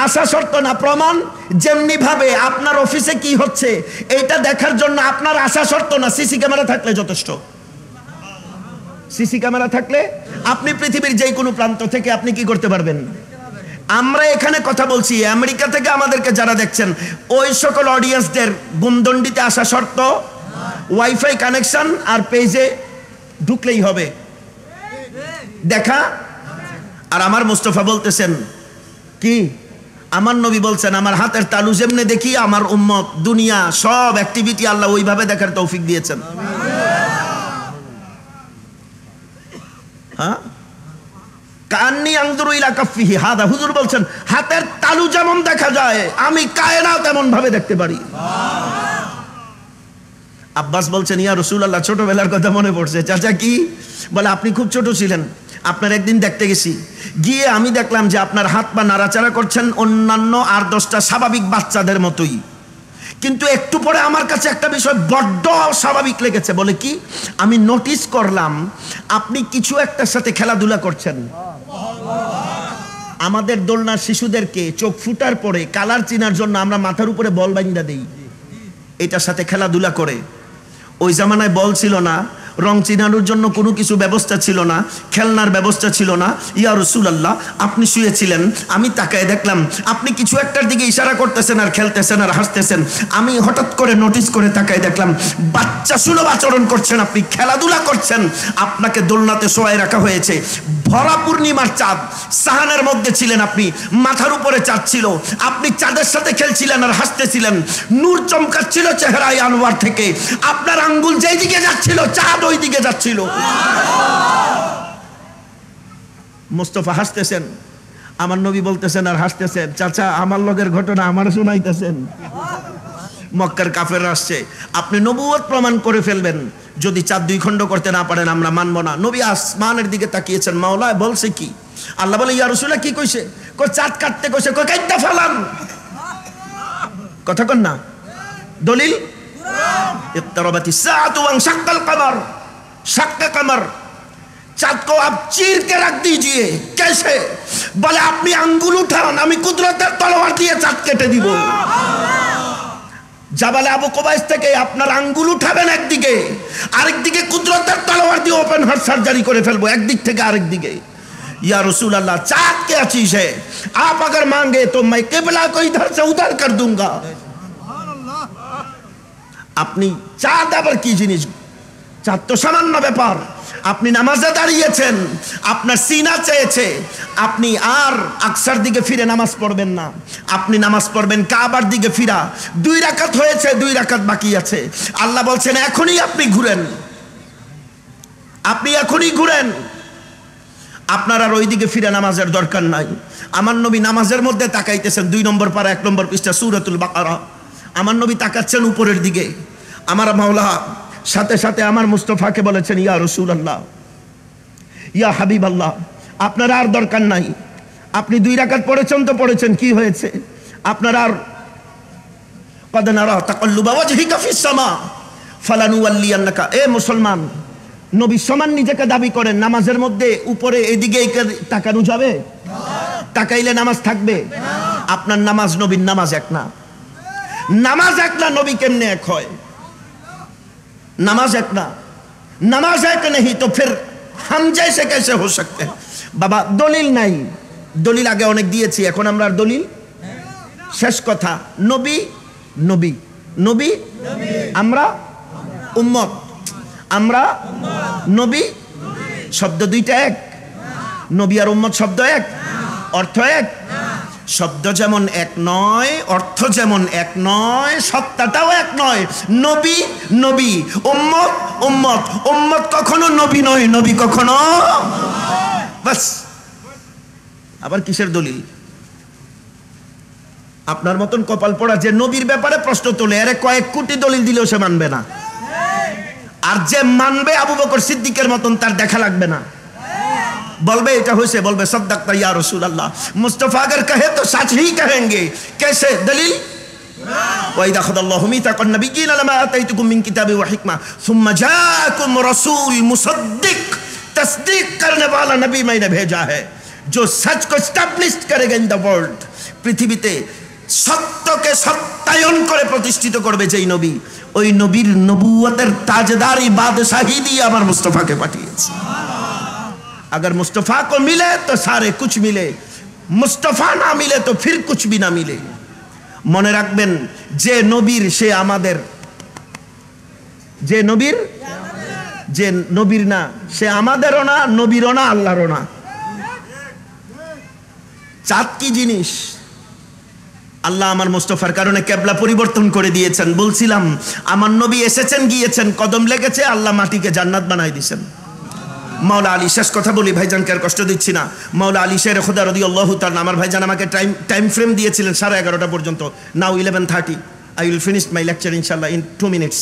আসা শর্ত না। প্রমাণ যেমনি ভাবে আপনার অফিসে কি হচ্ছে এটা দেখার জন্য আপনার আসা শর্ত না, সিসি ক্যামেরা থাকলে যথেষ্ট। সিসি ক্যামেরা থাকলে আপনি পৃথিবীর যে কোনো প্রান্ত থেকে আপনি কি করতে পারবেন? আমরা এখানে কথা বলছি, আমেরিকা থেকে আমাদেরকে যারা দেখছেন ওই সকল অডিয়েন্সদের গুমদন্ডিতে আসা শর্ত, ওয়াইফাই কানেকশন আর পেজে ঢুকলেই হবে দেখা। আর আমার মুস্তাফা বলতেছেন কি? আমার নবী বলছেন, আমার হাতের তালু যেমনে দেখি আমার উম্মত দুনিয়া সব অ্যাক্টিভিটি আল্লাহ ওইভাবে দেখার তৌফিক দিয়েছেন। হ্যাঁ, কান্নি আনজুরু ইলা কাফিহি হাদা, হুজুর বলছেন হাতের তালু যেমন দেখা যায় আমি কায়নাত তেমন ভাবে দেখতে পারি। আব্বাস বলছেন ইয়া রাসূলুল্লাহ, ছোটবেলার কথা মনে পড়ছে। চাচা কি? বলে আপনি খুব ছোট ছিলেন, আপনার একদিন দেখতে গেছি, গিয়ে আমি দেখলাম যে আপনার হাত পা নাড়াচাড়া করছেন অন্যান্য আর 10টা স্বাভাবিক বাচ্চাদের মতোই, কিন্তু একটু পরে আমার কাছে একটা বিষয় বড্ড স্বাভাবিক লেগেছে। বলে কি? আমি নোটিস করলাম আপনি কিছু একটার সাথে খেলাধুলা করছেন। আমাদের দোলনার শিশুদেরকে চোখ ফুটার পরে কালার চিনার জন্য আমরা মাথার উপরে বল বাইন্দা দেই, এটার সাথে খেলাধুলা করে। ওই জামানায় বল ছিল না, রং চিনানোর জন্য কোনো কিছু ব্যবস্থা ছিল না, খেলনার ব্যবস্থা ছিল না। ইয়া রাসূলুল্লাহ, আপনি শুয়েছিলেন, আমি তাকায় দেখলাম আপনি কিছু একটার দিকে ইশারা করতেছেন আর খেলতেছেন আর হাসতেছেন। আমি হঠাৎ করে নোটিস করে তাকায় দেখলাম বাচ্চা সুলভ আচরণ করছেন, আপনি খেলাধুলা করছেন, আপনাকে দোলনাতে শোয়ায় রাখা হয়েছে। ভরা পূর্ণিমার চাঁদ, সাহানের মধ্যে ছিলেন আপনি, মাথার উপরে চাঁদ ছিল, আপনি চাঁদের সাথে খেলছিলেন আর হাসতেছিলেন, নূর চমকাচ্ছিল চেহারায় আনোয়ার থেকে, আপনার আঙ্গুল যেই দিকে যাচ্ছিল চাঁদ ওই দিকে যাচ্ছিল। মুস্তাফা হাসতেছেন, আমার নবী বলতেছেন আর হাসতেছেন, চাচা আমার লগের ঘটনা আমার শুনাইতেছেন। মক্কার কাফেররা আসছে, আপনি নবুয়ত প্রমাণ করে ফেলবেন, যদি চাঁদ 2 খণ্ড করতে না পারেন আমরা মানব না। নবী আসমানের দিকে তাকিয়েছেন, মাওলা বলছে কি? আল্লাহ বলে ইয়া রাসূলুল্লাহ কি কইছে? কই চাঁদ কাটতে কইছে, কই কাটতে ফেলান। কথা কন না? দলিল कुरान। इक़्तरबतिस साअतु वंशक़्क़ल क़मर, शक़्क़ कमर, चाँद को आप चीर के रख दीजिए। कैसे? बोले আপনি আঙ্গুল উঠান, আমি কুদরতের তলোয়ার দিয়ে চাঁদ কেটে দিব। জাবালে আবু কুবাইস থেকে আপনার আঙ্গুল উঠাবেন একদিকে, আরেকদিকে কুদরতের তলোয়ার দিয়ে ওপেন হার্ট সার্জারি করে ফেলবো, একদিক থেকে আরেক দিকে। या रसूल अल्लाह, चाँद क्या चीज है? आप अगर मांगे तो मैं किबला को इधर से उधर कर दूंगा। আপনি চাঁদ আবার কি জিনিস? চাঁদ তো সামান্য ব্যাপার। আপনি নামাজে দাঁড়িয়েছেন, আপনার সিনা চেয়েছে, আপনি আর আকসার দিকে ফিরে নামাজ পড়বেন না, আপনি নামাজ পড়বেন কাবার দিকে ফিরা। 2 রাকাত হয়েছে, 2 রাকাত বাকি আছে। আল্লাহ বলছেন এখনই আপনি ঘুরেন, আপনি এখনই ঘুরেন, আপনার আর ওই দিকে ফিরে নামাজের দরকার নাই। আমার নবী নামাজের মধ্যে তাকাইতেছেন, 2 নম্বর পারা 1 নম্বর পৃষ্ঠা সূরাতুল বাকারা। আমার নবী তাকাচ্ছেন উপরের দিকে। আমার মাওলা সাথে সাথে আমার মুস্তাফাকে বলেছেন ইয়া রাসূলুল্লাহ, ইয়া হাবিবাল্লাহ, আপনার আর দরকার নাই, আপনি 2 রাকাত পড়েছেন তো পড়েছেন, কি হয়েছে? আপনার আর قد نرى تقلب وجهك في السماء فلنولينك। এ মুসলমান, নবী সমান নিজেকে দাবি করেন, নামাজের মধ্যে উপরে এদিকে তাকানো যাবে? তাকাইলে নামাজ থাকবে? আপনার নামাজ নবীর নামাজ এক না। নামাজ এক না, নবী কেমনে এক হয়? नमाज एक ना, नमाज एक नहीं तो फिर हम जैसे कैसे हो सकते हैं? बाबा दलिल नहीं, दलिल आगे अनेक दिएছি, এখন আমরা দলিল শেষ কথা। নবী নবী নবী, আমরা উম্মত, আমরা নবী শব্দ দুইটা এক, নবী আর উম্মত শব্দ এক, অর্থ এক। শব্দ যেমন এক নয়, অর্থ যেমন এক নয়, সত্তাটাও এক নয়। নবী নবী, উম্মত উম্মত, উম্মত কখনো নবী নয়, নবী কখনো বাস। আবার কিসের দলিল? আপনার মতন কপাল পড়া যে নবীর ব্যাপারে প্রশ্ন তোলে, আরে কয়েক কোটি দলিল দিলেও সে মানবে না। আর যে মানবে আবু বকর সিদ্দিকের মতন, তার দেখা লাগবে না, বলবে এটা হয়েছে, বলবে সদ্দাক্তা ইয়া রাসূলুল্লাহ। মুস্তাফা अगर कहे तो सच ही कहेंगे। कैसे? दलील وإذا أخذ الله ميثاق النبيين لما آتيتكم من كتاب وحكمة ثم جاءكم रसूल मुसद्दिक, तस्दीक करने वाला नबी मैंने भेजा है जो सच को एस्टैब्लिश करेगा इन द वर्ल्ड। পৃথিবীতে সত্যকে সত্যায়ন করে প্রতিষ্ঠিত করবে যেই নবী, ওই নবীর নবুয়তের তাজদারি বাদশাহী দিয়ে আমার মুস্তাফাকে পাঠিয়েছে। अगर मुस्तफ़ा को मिले तो सारे कुछ मिले, मुस्तफ़ा ना मिले तो फिर कुछ भी ना मिले। মনে রাখবেন, যে নবীর সে আমাদের, যে নবীর, যে নবীর না সে আমাদেরও না, নবীরও না, আল্লাহরও না। চাঁদ কি জিনিস? আল্লাহ আমার মুস্তাফার কারণে কেবলা পরিবর্তন করে দিয়েছেন। বলছিলাম আমার নবী এসেছেন গিয়েছেন, কদম লেগেছে, আল্লাহ মাটিকে জান্নাত বানাই দিয়েছেন। মাওলা আলী, শেষ কথা বলি, ভাইজানকে আর কষ্ট দিচ্ছি না। মাওলা আলী শের খুদা রাদিয়াল্লাহু তাআলা, আমার ভাইজান আমাকে টাইম ফ্রেম দিয়েছিলেন 11:30 পর্যন্ত। নাও 11:30, I will finish my lecture inshallah in 2 minutes.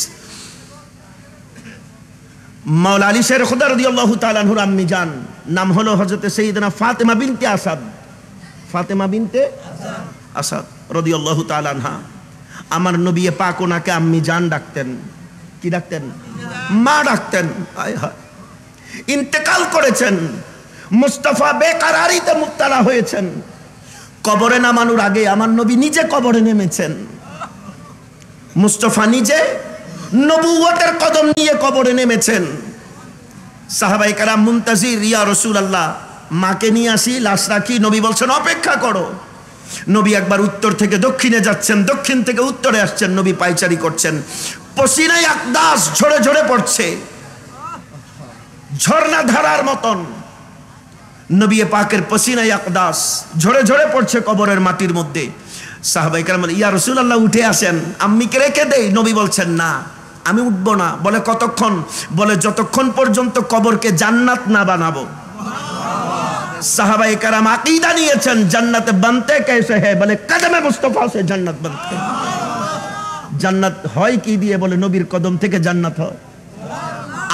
মাওলা আলী শের খুদা রাদিয়াল্লাহু তাআলা আনহুর আম্মি জান নাম হলো হযরত সাইয়্যিদানা ফাতেমা বিনতে আসাদ, ফাতেমা বিনতে আসাদ রাদিয়াল্লাহু তাআলা আনহা। আমার নবী পাক ওনাকে আম্মি জান ডাকতেন। কি ডাকতেন? মা ডাকতেন। আয় হায়, ইন্তেকাল করেছেন। মুস্তাফা বেকারারিতে মুবতালা হয়েছেন। কবরে নামানোর আগে আমার নবী নিজে কবরে নেমেছেন। মুস্তাফা নিজে নবুয়তের কদম নিয়ে কবরে নেমেছেন। সাহাবায়ে কেরাম মুনতাজির, ইয়া রাসূলুল্লাহ মাকে নিয়ে আসি, লাশ রাখি। নবী বলছেন অপেক্ষা করো। নবী একবার উত্তর থেকে দক্ষিণে যাচ্ছেন, দক্ষিণ থেকে উত্তরে আসছেন। নবী পায়চারি করছেন, পসিনায় আকদাস ঝরে ঝরে পড়ছে, ঝর্ণা ধারার মতন। নবী পাকের পসিনায় আকদাস ঝরে ঝরে পড়ছে কবরের মাটির মধ্যে। সাহাবায়ে কেরাম বলেন, ইয়া রাসূলুল্লাহ উঠে আসেন, আম্মিকে রেখে দেই। নবী বলছেন না, আমি উঠবো না। বলে কতক্ষণ? বলে যতক্ষণ পর্যন্ত কবরকে জান্নাত না বানাবো। সাহাবায়ে কেরাম আকীদা নিয়েছেন, জান্নাতে বানতে कैसे है? বলে কদমে মুস্তাফা সে জান্নাত বানতে। জান্নাত হয় কি দিয়ে? বলে নবীর কদম থেকে জান্নাত হয়।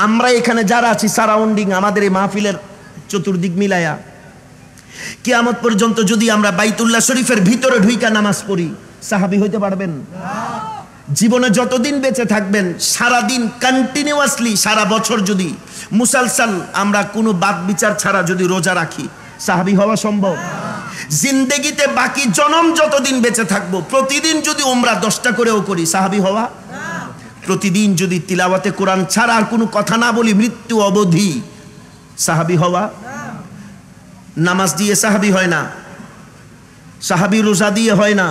আমরা এখানে যারা আছি সারাউন্ডিং, আমাদের এই মাহফিলের চতুর্দিক মিলায়া, কিয়ামত পর্যন্ত যদি আমরা বাইতুল্লাহ শরীফের ভিতরে ঢুইকা নামাজ পড়ি, সাহাবী হইতে পারবেন? জীবনে যতদিন বেঁচে থাকবেন, সারা দিন কন্টিনিউয়াসলি, সারা বছর যদি মুসালসাল আমরা কোনো বাদ বিচার ছাড়া যদি রোজা রাখি, সাহাবী হওয়া সম্ভব? জিন্দেগিতে বাকি জনম যতদিন বেঁচে থাকবো, প্রতিদিন যদি উমরা 10টা করেও করি, সাহাবী হওয়া? প্রতিদিন যদি তিলাওয়াতে কোরআন ছাড়া আর কোনো কথা না বলি মৃত্যু অবধি, সাহাবী হওয়া? নামাজ দিয়ে সাহাবী হয় না, সাহাবী রোজা দিয়ে হয় না,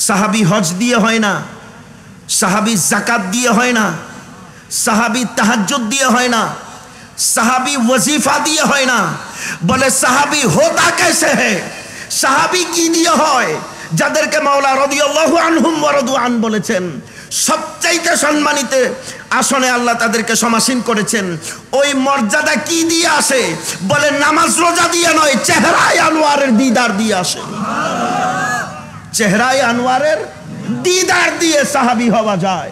সাহাবী হজ দিয়ে হয় না, সাহাবী যাকাত দিয়ে হয় না, সাহাবী তাহাজ্জুদ দিয়ে হয় না, সাহাবী ওয়াজিফা দিয়ে হয় না। বলে সাহাবী হোতা कैसे है? সাহাবী কি দিয়ে হয়? যাদেরকে মাওলা রাদিয়াল্লাহু আনহুম ওয়া রাদু আন বলেছেন, সবচাইতে সম্মানিত আসনে আল্লাহ তাদেরকে সমাসীন করেছেন। ওই মর্যাদা কি দিয়ে আসে? বলে নামাজ রোজা দিয়ে নয়, চেহারায় আনোয়ারের দিদার দিয়ে আসে। চেহারায় আনোয়ারের দিদার দিয়ে সাহাবী হওয়া যায়,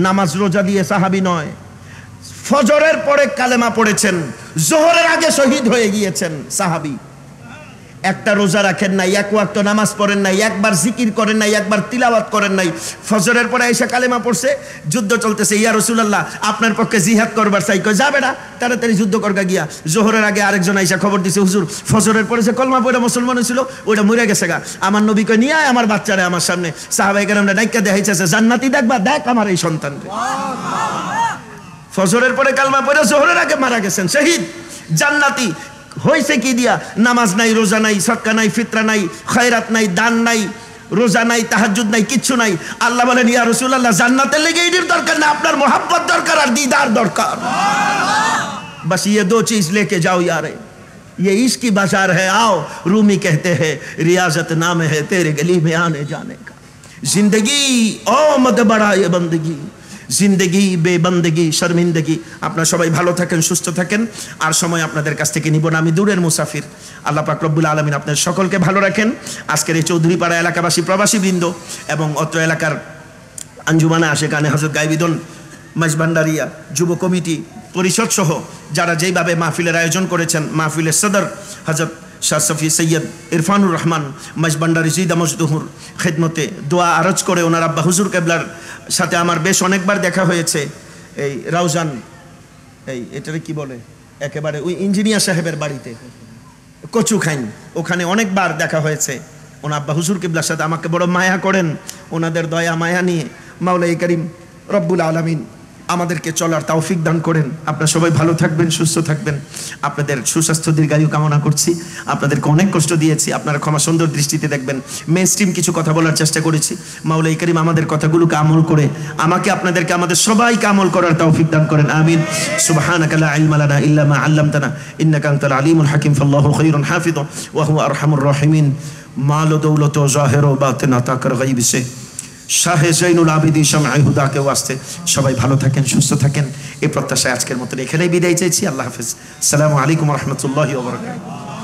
নামাজ রোজা দিয়ে সাহাবী নয়। ফজরের পরে কালেমা পড়েছেন, জোহরের আগে শহীদ হয়ে গিয়েছেন সাহাবী। একটা রোজা রাখেন নাই, এক ওয়াক্ত নামাজ পড়েন নাই, একবার জিকির করেন নাই, একবার তিলাওয়াত করেন নাই। ফজরের পরে এসে কালেমা পড়ছে, যুদ্ধ চলতেছে, ইয়া রাসূলুল্লাহ আপনার পক্ষে জিহাদ করবার চাই। কই যাবে না, তাড়াতাড়ি যুদ্ধ করগা গিয়া। জোহরের আগে আরেকজন আইসা খবর দিছে, হুজুর ফজরের পরে যে কলমা পড়ে মুসলমান হয়েছিল ওইটা মরে গেছে গা। আমার নবী কই নিয়ে আয় আমার বাচ্চারে আমার সামনে। সাহাবায়ে কেরামরা ডাইকা দেখাইছে, জান্নাতি দেখবা, দেখ আমার এই সন্তানরে। ফজরের পরে কালমা পড়ে জোহরের আগে মারা গেছেন, শহীদ, জান্নাতি। হয়েছে কি দিয়া? নামাজ নাই, রোজা নাই, সদকা নাই, ফিতরা নাই, খয়রাত নাই, দান নাই, রোজা নাই, তাহাজ্জুদ নাই, কিচ্ছু নাই। আল্লাহ বলেন, ইয়া রাসূলুল্লাহ জান্নাতের লেগে এর দরকার না, আপনার মোহাব্বত দরকার আর দিদার দরকার। बस ये 2 चीज लेके जाओ यार, ये इश्क की बाजार है, आओ। रूमी कहते हैं रियाजत नाम है तेरे गली में आने जाने का। जिंदगी ओमद बड़ा ये बंदगी, জিন্দেগি বেবন্দেগি শর্মিন্দগি। আপনারা সবাই ভালো থাকেন, সুস্থ থাকেন। আর সময় আপনাদের কাছ থেকে নিব না, আমি দূরের মুসাফির। আল্লাহ পাক রব্বুল আলামিন আপনাদের সকলকে ভালো রাখেন। আজকের এই চৌধুরীপাড়া এলাকাবাসী, প্রবাসী বৃন্দ এবং অত্র এলাকার আঞ্জুমানে আশেকানে হযরত গায়বিদুন মাইজভান্ডারিয়া যুব কমিটি পরিষদ সহ যারা যেইভাবে মাহফিলের আয়োজন করেছেন, মাহফিলের সদর হযরত শাহ সফি সৈয়দ ইরফানুর রহমান মাইজভান্ডারি জিদা মজদুহুর খেদমতে দোয়া আরজ করে ওনার আব্বা হুজুর কেবলার সাথে আমার বেশ অনেকবার দেখা হয়েছে। এই রাউজান, এই এটারে কি বলে, একেবারে ওই ইঞ্জিনিয়ার সাহেবের বাড়িতে কচুখাইন, ওখানে অনেকবার দেখা হয়েছে। ওনার আব্বা হুজুর কেবলার সাথে আমাকে বড় মায়া করেন। ওনাদের দয়া মায়া নিয়ে মাওলাই করিম রব্বুল আলামিন আমাদেরকে চলার তৌফিক দান করেন। আপনারা সবাই ভালো থাকবেন, সুস্থ থাকবেন। আপনাদের সুস্বাস্থ্য দীর্ঘায়ু কামনা করছি। আপনাদেরকে অনেক কষ্ট দিয়েছি, আপনারা ক্ষমা সুন্দর দৃষ্টিতে দেখবেন। মেইন স্ট্রিম কিছু কথা বলার চেষ্টা করেছি। মাওলাই করিম আমাদের কথাগুলোকে আমল করে আমাকে আপনাদেরকে আমাদের সবাইকে আমল করার তৌফিক দান করেন, আমিন। সুবহানাকা লা ইলমা লানা ইল্লা মা আল্লামতানা ইন্নাকা আনতাল আলিমুল হাকিম ফাল্লাহু খায়রুন হাফিজ ওয়া হুয়া আরহামুর রাহিমিন। মাল ও দৌলত ও জাহির ও বাতিন আতা কর গায়ব সে শাহে জৈনুল আবেদিন শামঈ হুদাকে ওয়াস্তে সবাই ভালো থাকেন, সুস্থ থাকেন, এই প্রত্যাশায় আজকের মতো এখানেই বিদায় চাইছি। আল্লাহ হাফেজ। আসসালামু আলাইকুম ওয়া রাহমাতুল্লাহি ওয়া বারাকাতুহু।